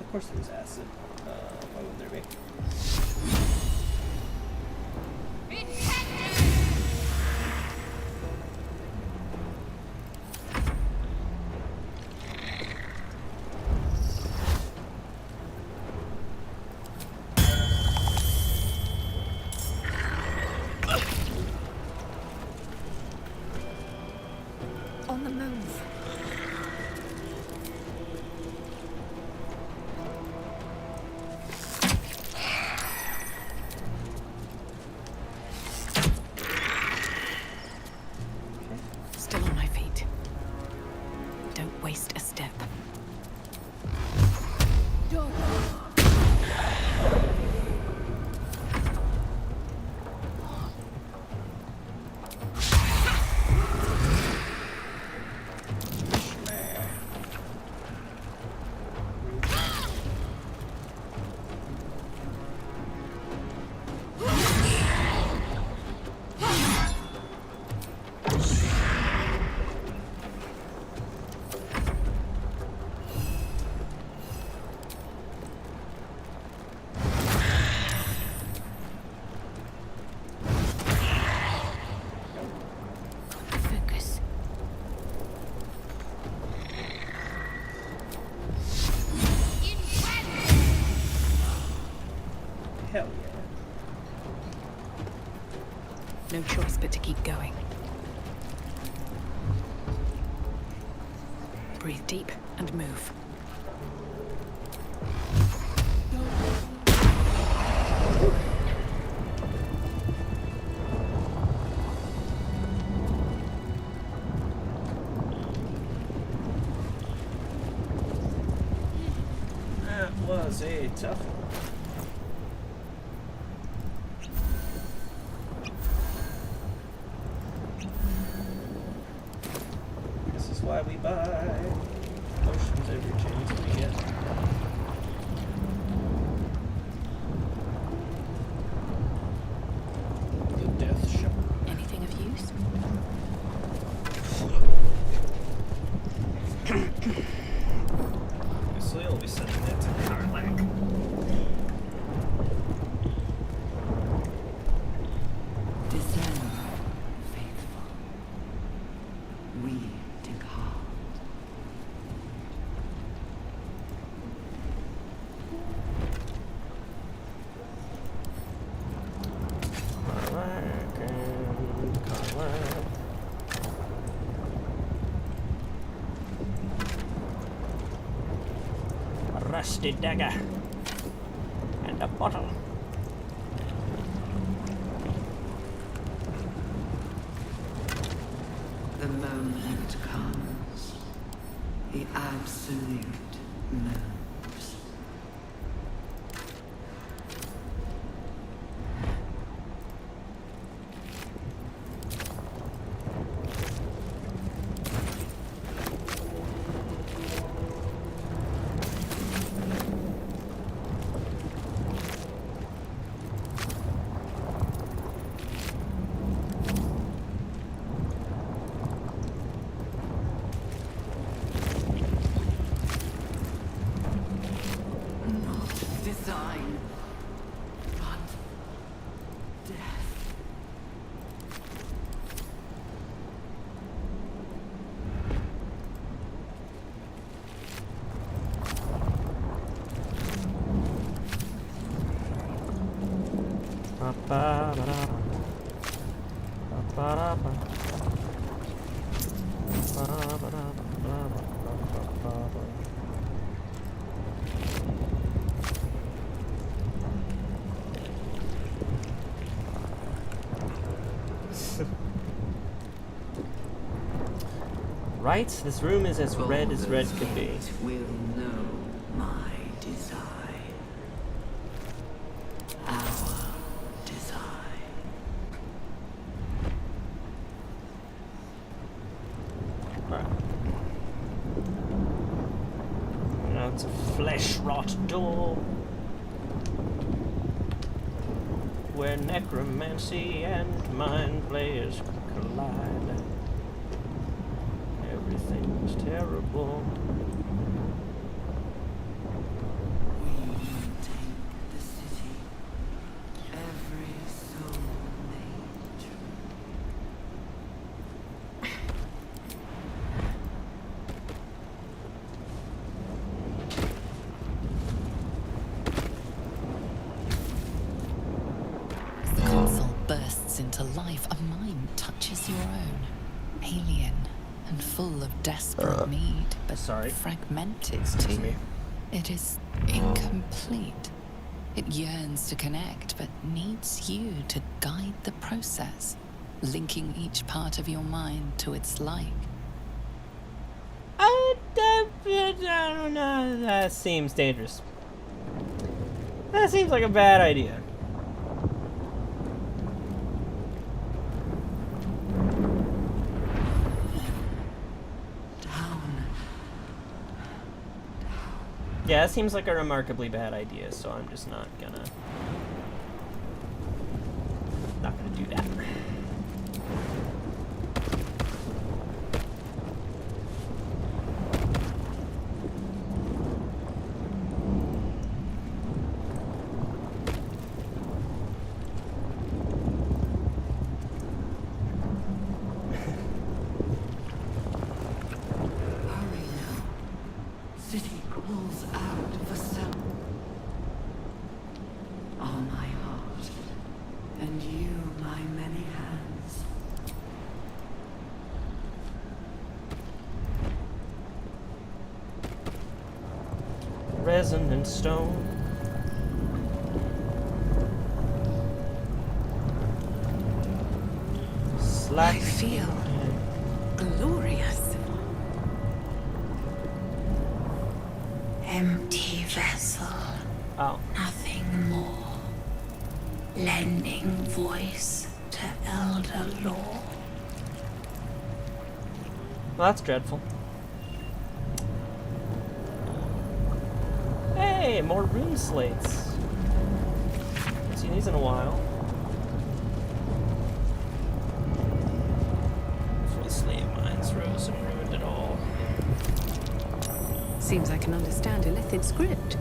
Of course there's acid. Why wouldn't there be? On the move. Hell yeah. No choice but to keep going. Breathe deep and move. That was a tough one. This is why we buy potions every chance we get. The death shot. Anything of use? Obviously, I'll be sending that to Karlak. Descend, faithful. We dig hard. Karlak and Karlak. A rusty dagger and a bottle. The moment comes. The absolute moves. Not design, but death. Right? This room is as red as red could be. Baldur's Gate will know my design. Our design. Alright. Now it's a flesh rot door where necromancy and mind players collide. Everything's terrible. We will take the city. Every soul made true. As the console bursts into life, a mind touches your own. Alien and full of desperate need, but fragmented Excuse too. me. It is incomplete. It yearns to connect, but needs you to guide the process, linking each part of your mind to its like. I don't know. That seems dangerous. That seems like a bad idea. Yeah, that seems like a remarkably bad idea, so I'm just not gonna do that. Hurry now. City calls out for sound. On my lend you my many hands. Resonant stone. I feel glorious. Empty vessel. Oh. Nothing more. Lending voice to elder law. Well, that's dreadful. Hey, more rune slates. Haven't seen these in a while. Hopefully slave mines rose and ruined it all. Seems I can understand Illithid script.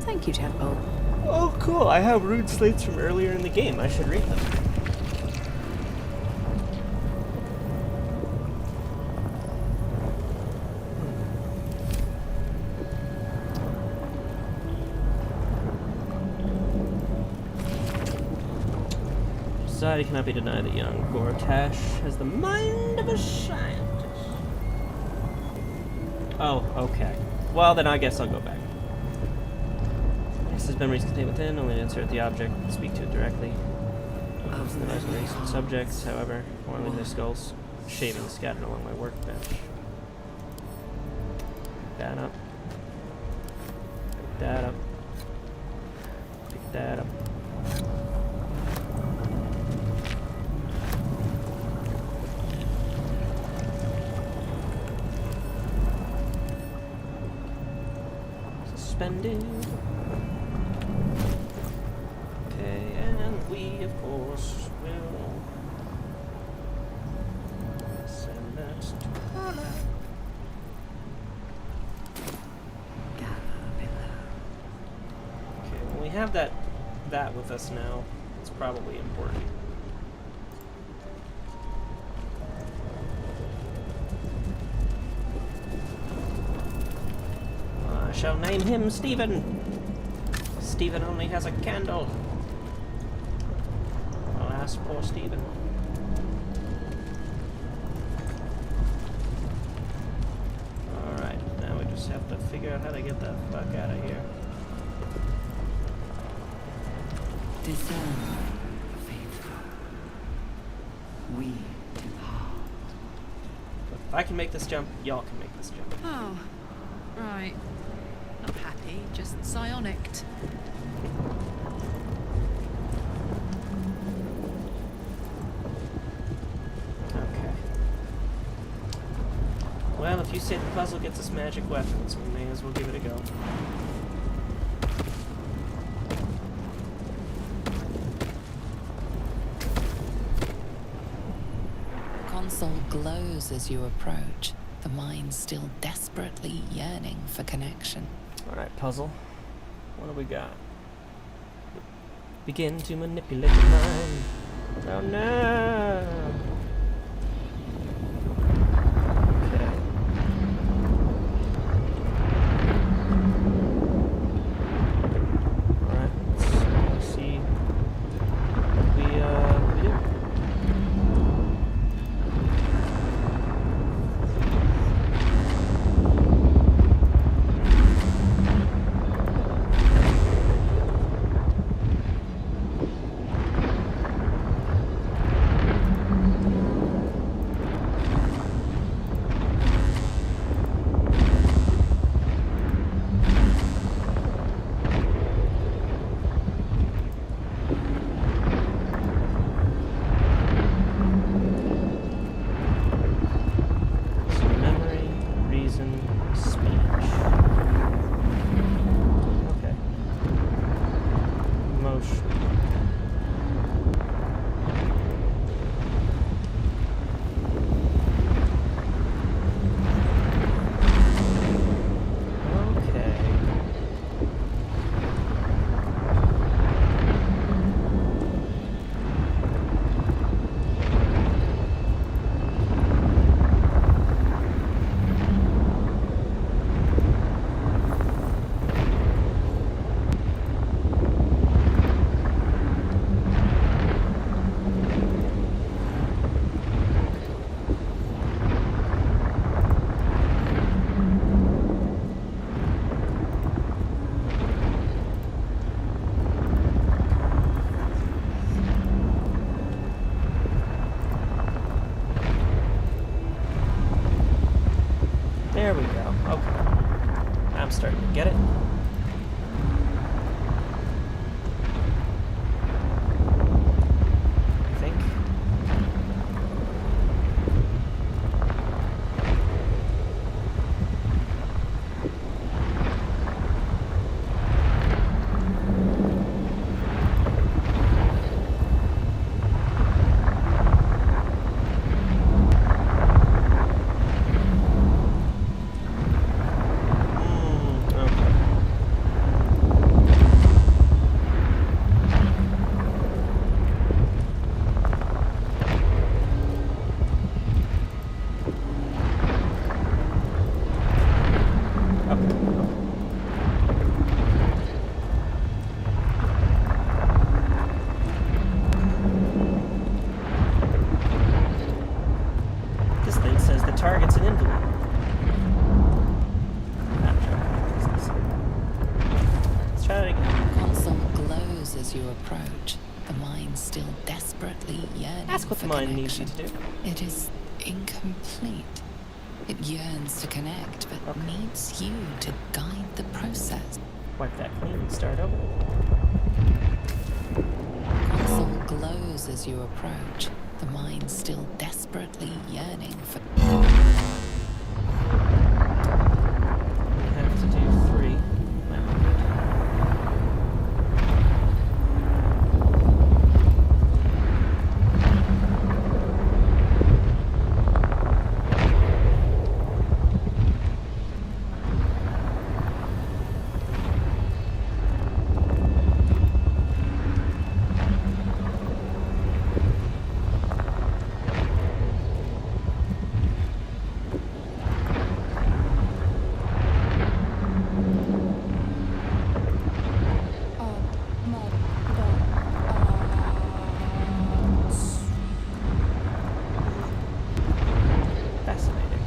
Thank you, Tadpole. Oh, cool. I have rune slates from earlier in the game. I should read them. Society cannot be denied that young Gortash has the mind of a scientist. Oh, okay. Well, then I guess I'll go back. His memories contained within, only to insert the object and speak to it directly. Most of the memories and subjects, however, or leave their skulls, shavings scattered along my workbench. Pick that up. Pick that up. Pick that up. Suspended. Okay, and we, of course, will send that to Paula. Okay, when we have that with us now, it's probably important. I shall name him Stephen. Stephen only has a candle. Alas, poor Stephen. Alright, now we just have to figure out how to get the fuck out of here. Discern, faithful. We depart. If I can make this jump, y'all can make this jump. Oh, right. Not happy, just psionicked. Okay. Well, if you say the puzzle gets us magic weapons, we may as well give it a go. The console glows as you approach, the mind still desperately yearning for connection. Alright, puzzle. What do we got? Begin to manipulate the mind. Oh no! Okay. Alright, let's see what we do. try it again. Console glows as you approach, the mind still desperately yearning Ask what for the mind needs connection. you to do. It is incomplete. It yearns to connect, but needs you to guide the process. Wipe that clean and start over. Console glows as you approach, the mind still desperately yearning for... We have to do 3. Might be good. Fascinating.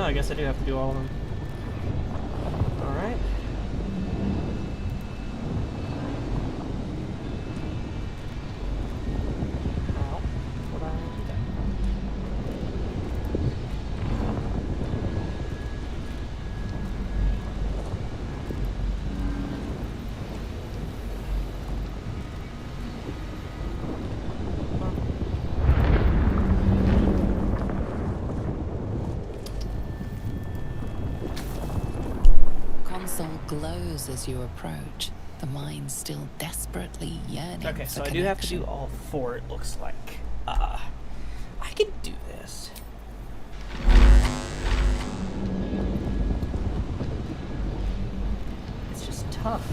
I guess I do have to do all of them. Alright. How would I do that? Console glows as you approach, the mind still desperately yearning Okay, for so I connection. do have to do all 4, it looks like. I can do this. It's just tough.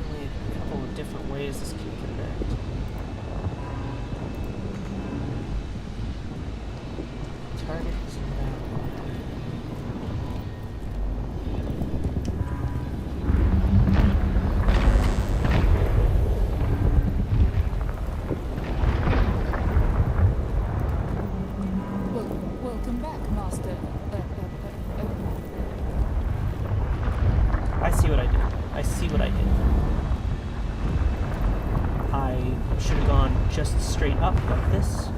Only a couple of different ways this can connect. Target is now. Welcome back, Master. I see what I did. I see what I did. I should have gone just straight up like this.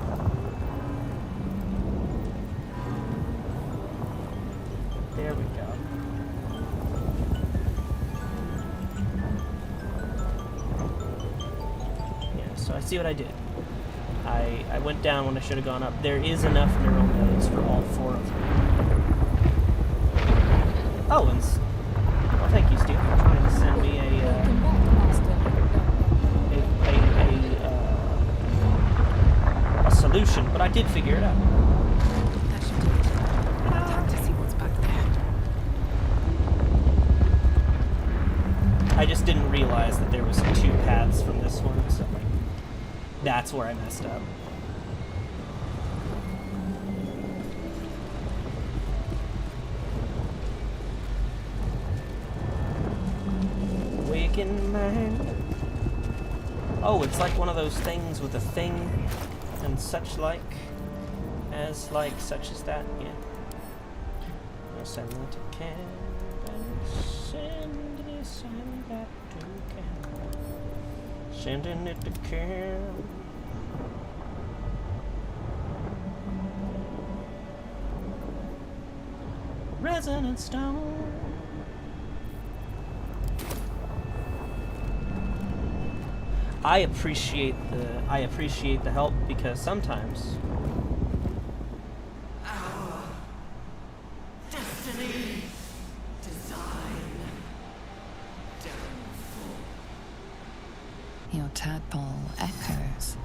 There we go. Yeah, so I see what I did. I went down when I should have gone up. There is enough neural nodes for all 4 of them. Oh, and well, thank you, Steve, for trying to send me a solution, but I did figure it out. That should do it. Time to see what's back there. I just didn't realize that there was 2 paths from this one, so like, that's where I messed up. in mind. Oh, it's like one of those things with a thing and such like, as like, such as that, yeah. I'll send that to Cam, and send that to Cam. Sending it to Cam. Resonant stone. I appreciate the help, because sometimes Our destiny, design, downfall. Your tadpole echoes,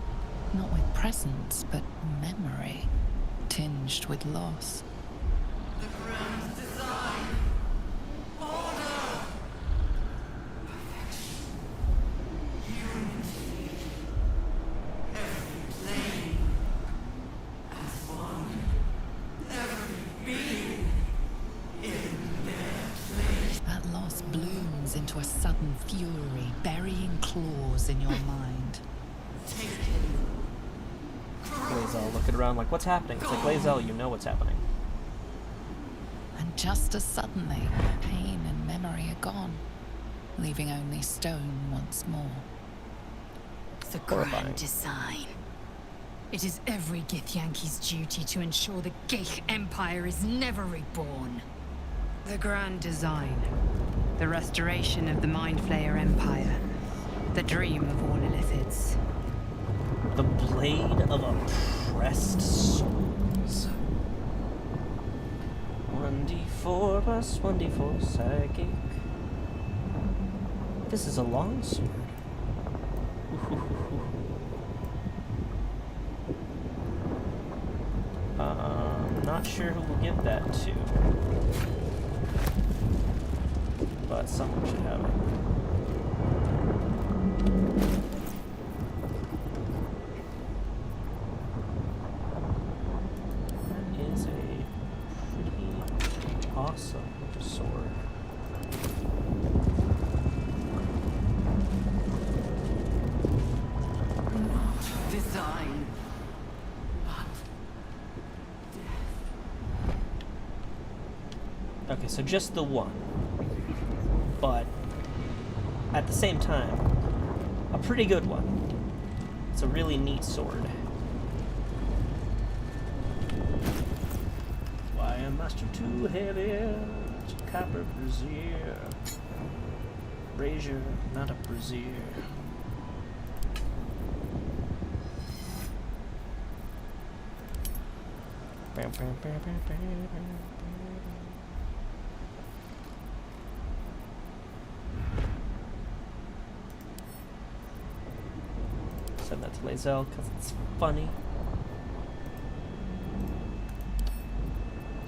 not with presence, but memory, tinged with loss. The grand design, order, perfection, unity, every plane as one, every being in their place. That loss blooms into a sudden fury, burying claws in your mind. Lae'zel looking around like, what's happening? It's like, Lae'zel, you know what's happening. And just as suddenly, pain and memory are gone, leaving only stone once more. The grand design. It is every Githyanki's duty to ensure the Geich Empire is never reborn. The grand design. The restoration of the Mind Flayer Empire. The dream of all Illithids. The blade of oppressed souls. 1d4 plus 1d4 psychic. This is a longsword. Not sure who we'll give that to, but someone should have it. That is a pretty awesome sword. Not design, but Okay, so just the one. But at the same time, a pretty good one. It's a really neat sword. Why am Master too heavy? It's a copper brazier. Brazier, not a brazier. Bam, bam, bam, bam, bam, bam. Send that to Lae'zel because it's funny.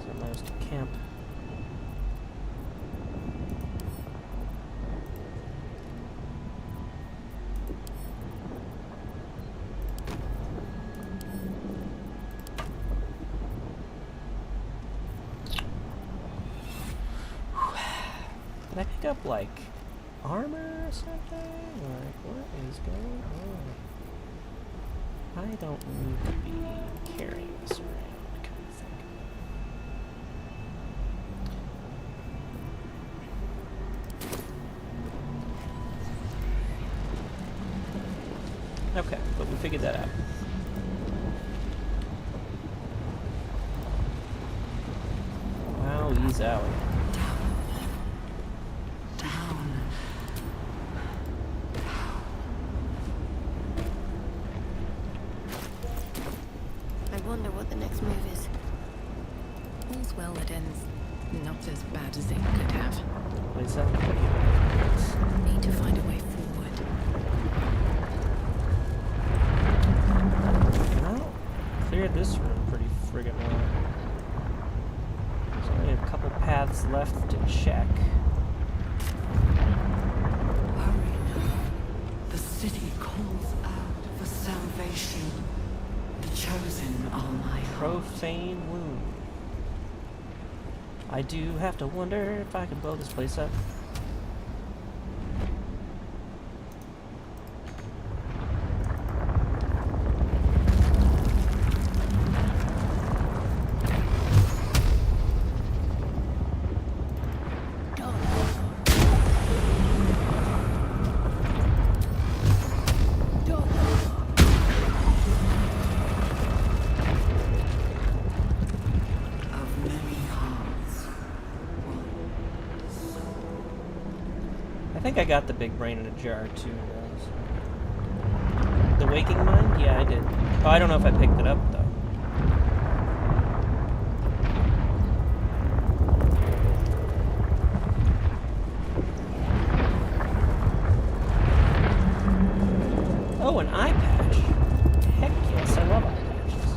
Send those to camp. Did I pick up like armor or something? Like, what is going on? I don't need to be carrying this around, kind of thing. Okay, but we figured that out. Wow, he's out. I wonder what the next move is. All's well that ends not as bad as it could have. What's that? Need to find a way forward. Well, cleared this room pretty friggin' well. There's only a couple paths left to check. hurry now. The city calls out for salvation. The chosen are my heart. Profane wound. I do have to wonder if I can blow this place up. think I got the big brain in a jar too. The waking mind? Yeah, I did. Oh, I don't know if I picked it up though. Oh, an eye patch. Heck yes, I love eye patches.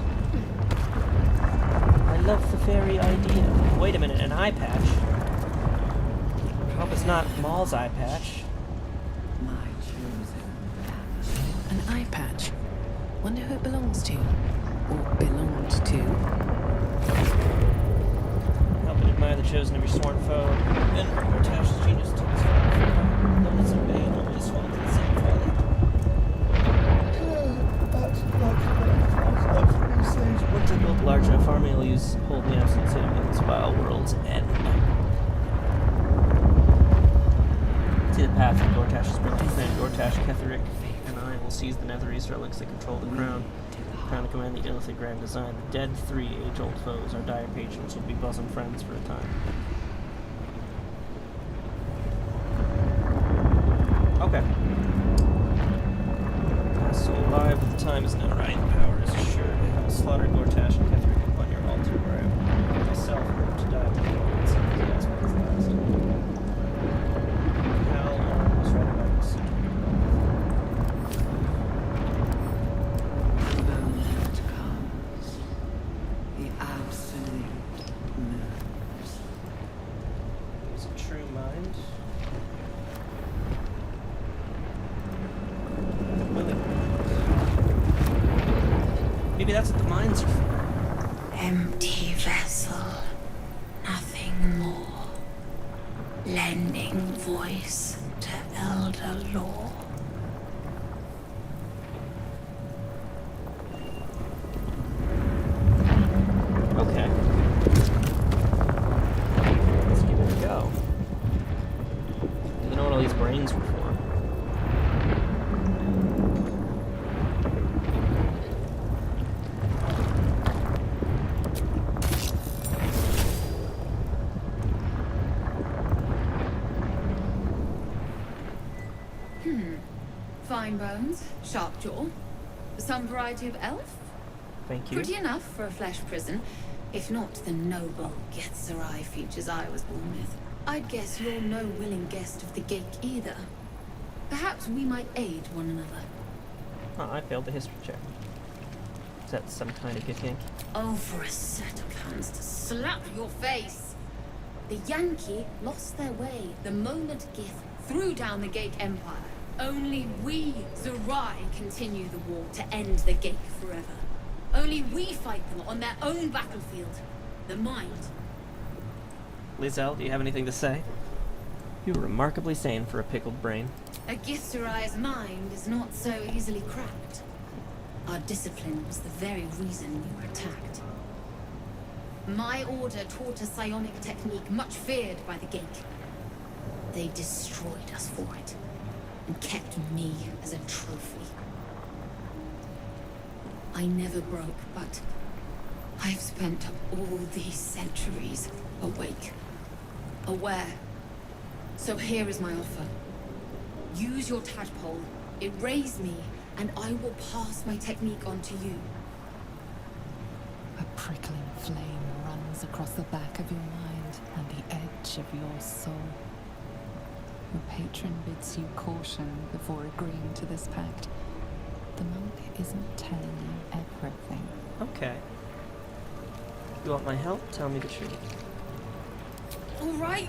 I love the very idea. Wait a minute, an eye patch? I hope it's not Maul's eye patch. My chosen. An eye patch. Wonder who it belongs to. Or belonged to. Help and admire the chosen of your sworn foe. And Mortash's genius to his limits of pain on his fall to the same folly. Once I built a large enough army, I'll hold the absolute city in this vile world's end. See the path of Gortash's military friend, Gortash Ketheric, and I will seize the Netherese relics that control the crown. Crown to command the Illithid grand design. The dead three age-old foes, our dire patrons, will be bosom friends for a time. Okay. So alive, the time is now right. Power is assured. I will slaughter Gortash and Ketheric upon your altar, where I will myself hope to die with the enthusiasm of his last. Hal was right about this. The moment comes. The absolute knows. Use a true mind. Maybe that's what the mines are for. Empty vessel, nothing more. Lending voice to elder law. Okay. Let's give it a go. Do you know what all these brains were for? Fine bones, sharp jaw, some variety of elf. Thank you. Pretty enough for a flesh prison, if not the noble Gethzerai features I was born with. I'd guess you're no willing guest of the Gate either. Perhaps we might aid one another. Oh, I failed the history check. Is that some kind of gift Yankee? Oh, for a set of hands to slap your face! The Yankee lost their way the moment Gith threw down the Gate Empire. Only we, Zerai, continue the war to end the Gate forever. Only we fight them on their own battlefield, the mind. Lizelle, do you have anything to say? You were remarkably sane for a pickled brain. A Githzerai's mind is not so easily cracked. Our discipline was the very reason we were attacked. My order taught a psionic technique much feared by the Gate. They destroyed us for it, and kept me as a trophy. I never broke, but I've spent all these centuries awake, aware. So here is my offer. Use your tadpole, erase me, and I will pass my technique on to you. A prickling flame runs across the back of your mind and the edge of your soul. Your patron bids you caution before agreeing to this pact. The monk isn't telling you everything. Okay. You want my help? Tell me the truth. All right.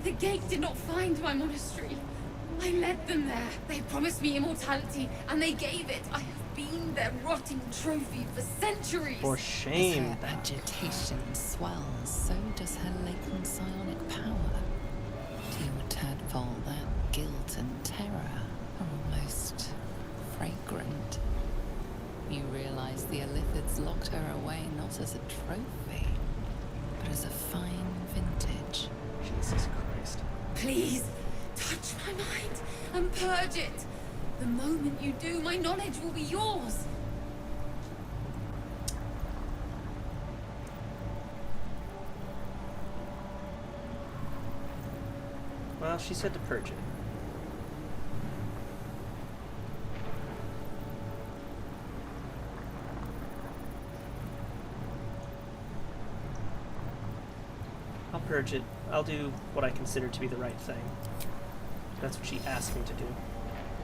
The Gate did not find my monastery. I led them there. They promised me immortality, and they gave it. I have been their rotting trophy for centuries. For shame. As her agitation swells, so does her latent psionic power. To your tadpole, that guilt and terror are almost fragrant. You realize the Illithids locked her away not as a trophy, but as a fine vintage. Jesus Christ. Please, touch my mind and purge it. The moment you do, my knowledge will be yours. Well, she said to purge it. I'll purge it. I'll do what I consider to be the right thing. That's what she asked me to do.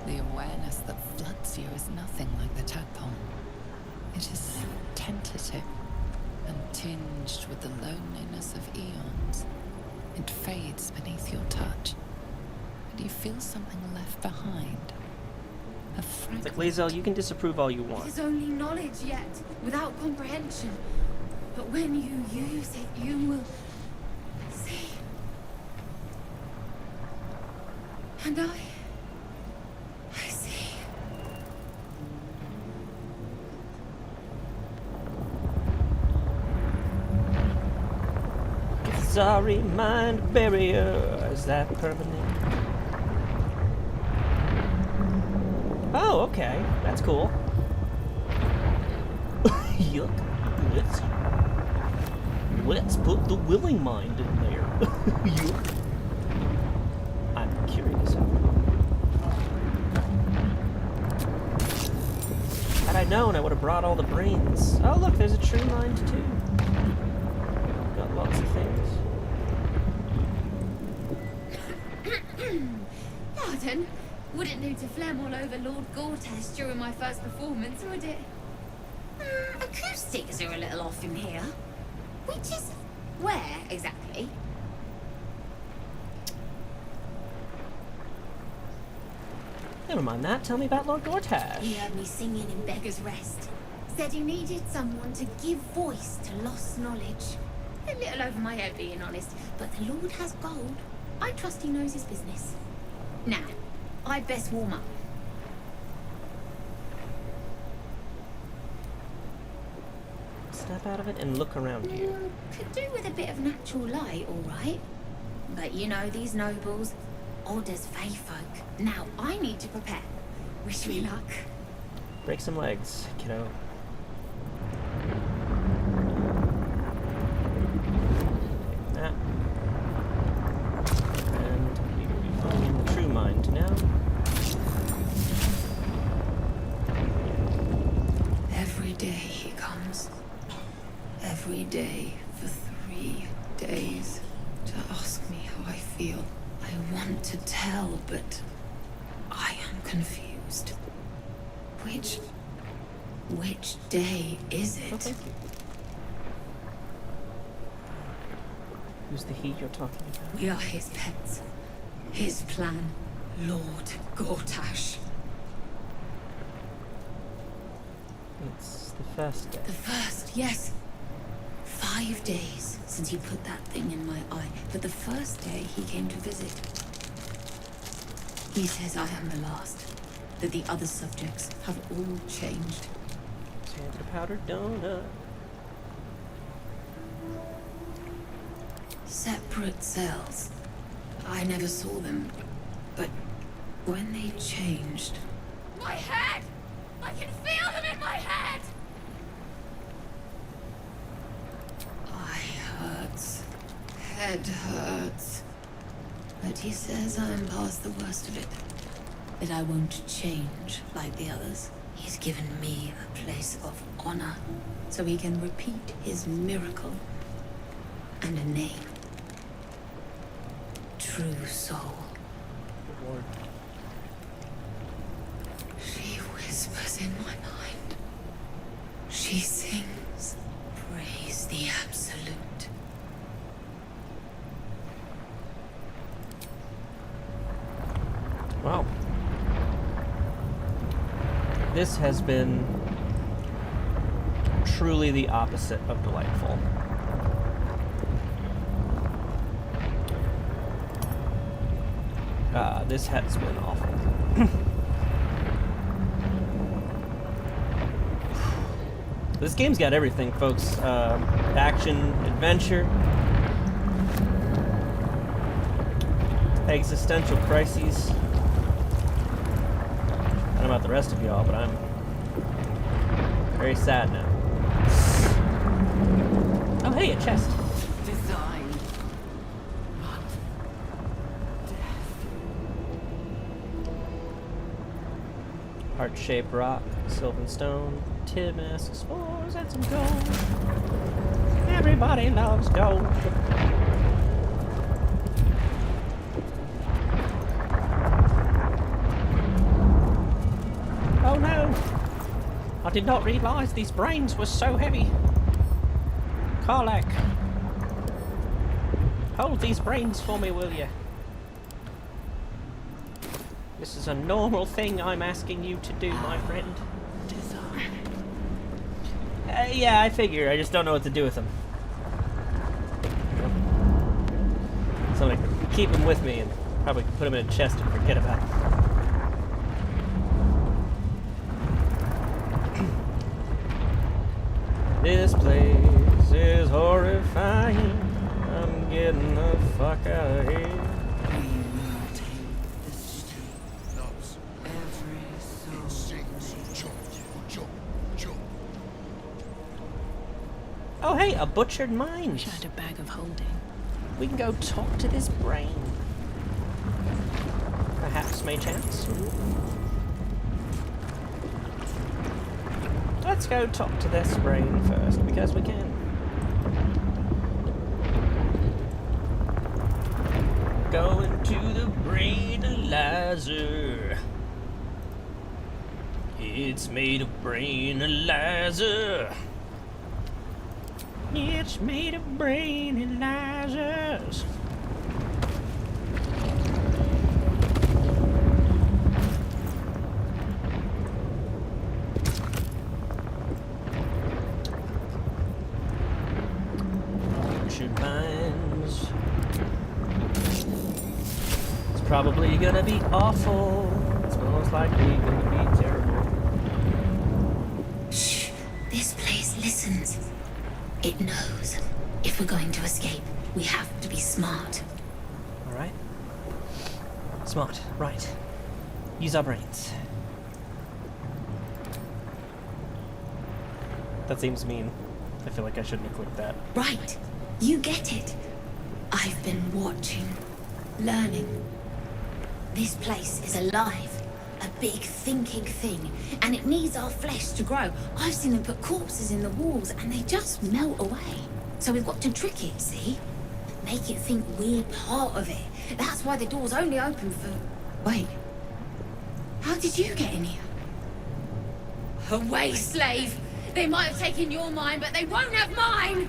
The awareness that floods you is nothing like the tadpole. It is tentative and tinged with the loneliness of eons. It fades beneath your touch, and you feel something left behind. A fragment. Like, Lae'zel, you can disapprove all you It want. is only knowledge yet, without comprehension. But when you use it, you will see. And I see. Sorry, mind barrier. Is that permanent? Oh, okay. That's cool. Yuck. Let's put the willing mind in there. Yuck. I'm curious. Had I known, I would have brought all the brains. Oh, look, there's a tree mind too. Got lots of things. Pardon? Wouldn't do to phlegm all over Lord Gortash during my first performance, would it? Acoustics are a little off in here. Which is where exactly? Never mind that. Tell me about Lord Gortash. He heard me singing in Beggar's Rest. Said he needed someone to give voice to lost knowledge. A little over my head, being honest, but the Lord has gold. I trust he knows his business. Now, I'd best warm up. Step out of it and look around you. Could do with a bit of natural light, all right. But you know these nobles, odd as fey folk. Now, I need to prepare. Wish me luck. Break some legs, kiddo. That. And we will be putting in the true mind now. Every day he comes. Every day for 3 days to ask me how I feel. I want to tell, but I am confused. Which day is it? Okay. Who's the he you're talking about? We are his pets. His plan, Lord Gortash. It's the first day. The first, yes. 5 days since he put that thing in my eye, but the first day he came to visit. He says I am the last, that the other subjects have all changed. Hand a powdered donut. Separate cells. I never saw them, but when they changed... My head! I can feel them in my head! Eye hurts. Head hurts. But he says I'm past the worst of it. That I won't change like the others. He's given me a place of honor, so he can repeat his miracle. And a name. True Soul. Lord. She whispers in my mind. She sings. Praise the Absolute. Wow. This has been truly the opposite of delightful. This has been awful. This game's got everything, folks. Action, adventure, existential crises. I don't know about the rest of y'all, but I'm very sad now. Oh, hey, a chest. Design. But Heart-shaped rock, sylvan stone, tin masks, spores, and some gold. Everybody loves gold. Oh no! I did not realize these brains were so heavy. Karlak, hold these brains for me, will you? This is a normal thing I'm asking you to do, my friend. Yeah, I figure. I just don't know what to do with them. So I'm gonna keep them with me and probably put them in a chest and forget about them. This place is horrifying. I'm getting the fuck out of here. Oh hey, a butchered mind. Wish I had a bag of holding. We can go talk to this brain. Perhaps, may chance. Let's go talk to this brain first, because we can. Going to the brain analyzer. It's made of brain analyzer. It's made of brain analyzers. Butchered minds. It's probably gonna be awful. It's most likely gonna be terrible. Shh. This place listens. It knows. If we're going to escape, we have to be smart. Alright. Smart, right. Use our brains. That seems mean. I feel like I shouldn't have clicked that. Right. You get it. I've been watching, learning. This place is alive. A big thinking thing, and it needs our flesh to grow. I've seen them put corpses in the walls and they just melt away. So we've got to trick it, see? Make it think we're part of it. That's why the door's only open for... Wait. How did you get in here? Away, slave! They might have taken your mind, but they won't have mine!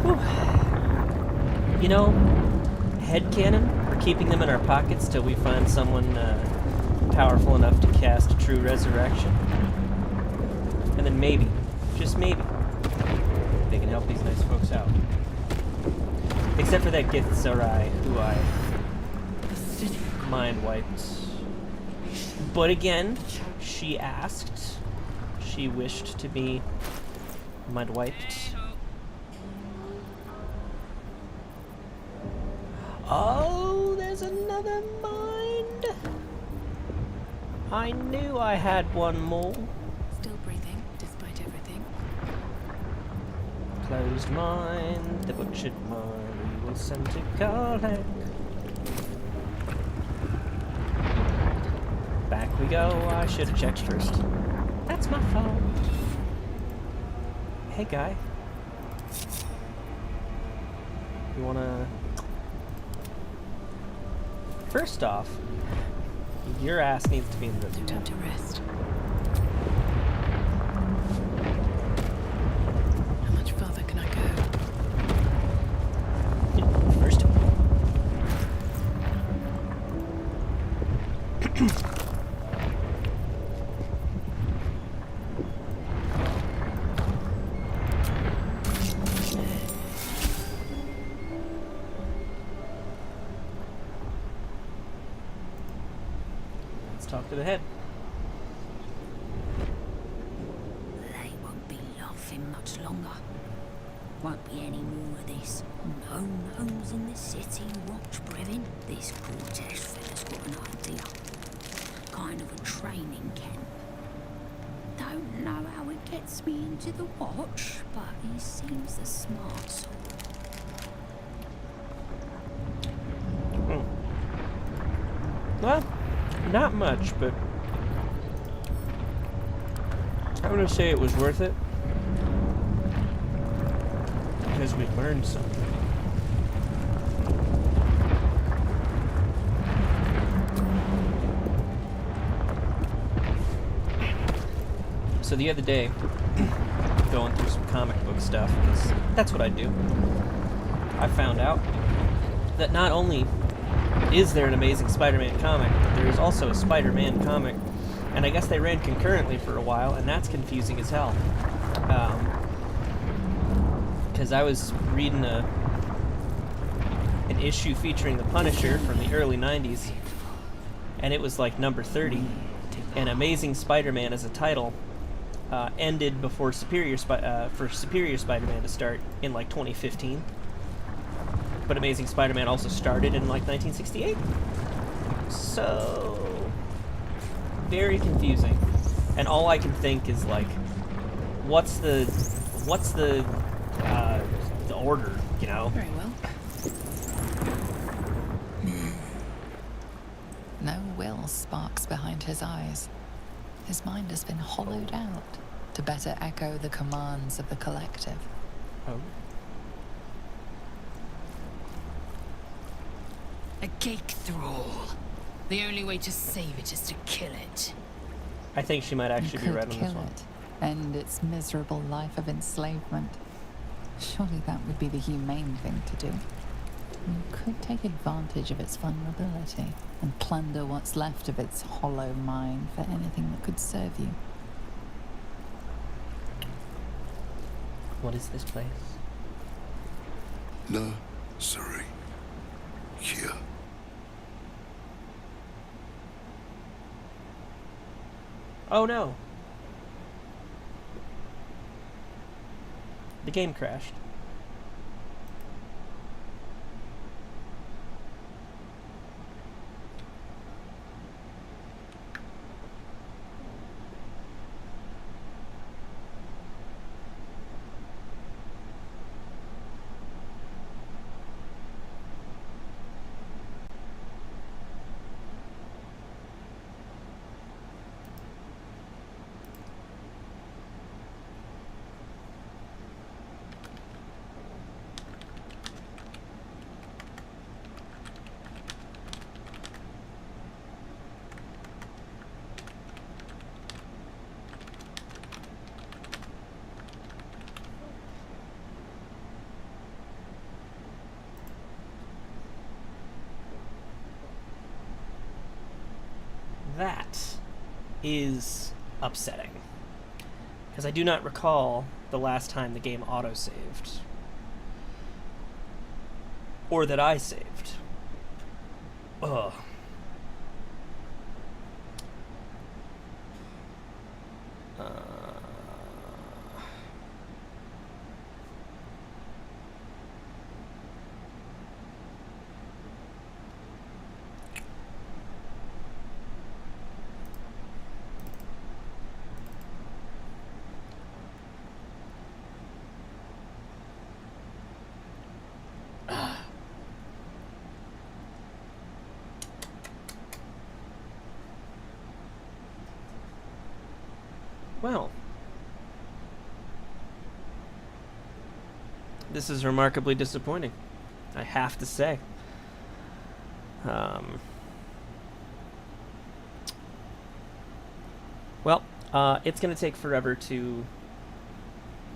Whew. You know, headcanon, we're keeping them in our pockets till we find someone powerful enough to cast true resurrection. And then maybe, just maybe, they can help these nice folks out. Except for that Githzerai, who I mind wiped. But again, she asked, she wished to be mind wiped. Oh, there's another mind. I knew I had one more. Still breathing, despite everything. Closed mind, the butchered mind, we will send to Karlak. Back we go, I should have checked first. That's my fault. Hey guy. You wanna... First off, your ass needs to be in the room. No time to rest. How much farther can I go? First. Talk to the head. They won't be laughing much longer. Won't be any more of this. No gnomes in the city watch, Brevin. This Cortez fella's got an idea. Kind of a training camp. Don't know how it gets me into the watch, but he seems the smart sort. Well, not much, but I'm gonna say it was worth it because we learned something. So the other day, going through some comic book stuff, because that's what I do, I found out that not only is there an Amazing Spider-Man comic, but there is also a Spider-Man comic, and I guess they ran concurrently for a while, and that's confusing as hell. Because I was reading an issue featuring the Punisher from the early 90s, and it was like number 30, and Amazing Spider-Man as a title ended before Superior Spider-Man to start in like 2015. But Amazing Spider-Man also started in like 1968. So very confusing. And all I can think is like, what's the order, you know? Very well. No will sparks behind his eyes. His mind has been hollowed out to better echo the commands of the collective. Oh. A cake thrall. The only way to save it is to kill it. I think she might actually be You right could on this kill one. it, end its miserable life of enslavement. Surely that would be the humane thing to do. You could take advantage of its vulnerability and plunder what's left of its hollow mind for anything that could serve you. What is this place? Nursery. Here. Oh no! The game crashed. That is upsetting, because I do not recall the last time the game auto-saved, or that I saved. Ugh. Well, this is remarkably disappointing, I have to say. Well, it's going to take forever to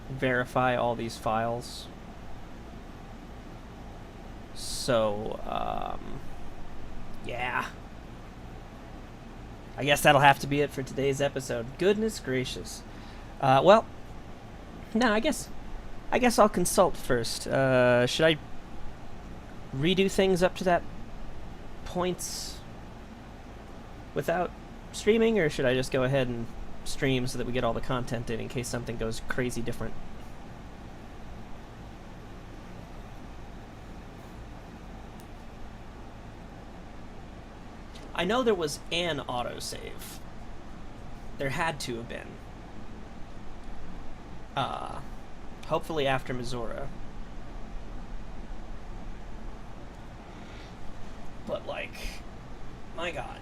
verify all these files. So, yeah. I guess that'll have to be it for today's episode. Goodness gracious. Well, no, I guess I'll consult first. Should I redo things up to that point without streaming, or should I just go ahead and stream so that we get all the content in case something goes crazy different? I know there was an autosave. There had to have been. Hopefully after Missoura. But, like, My god.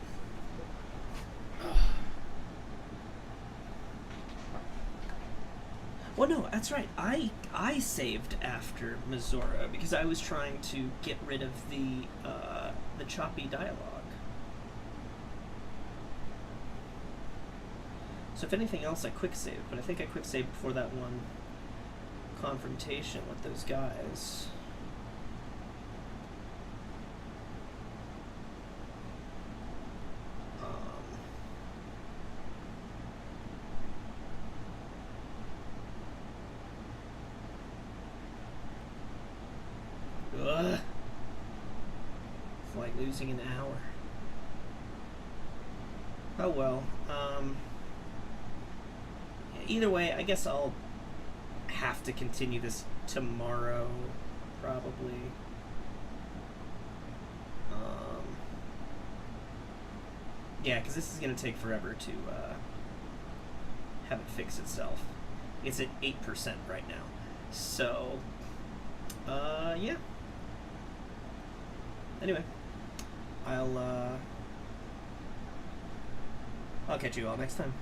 Well, no, that's right. I saved after Missoura because I was trying to get rid of the choppy dialogue. So if anything else, I quick saved, but I think I quick saved before that one confrontation with those guys. Ugh. It's like losing an hour. Oh well. Either way, I guess I'll have to continue this tomorrow, probably. Yeah, because this is going to take forever to have it fix itself. It's at 8% right now. So, yeah. Anyway, I'll catch you all next time.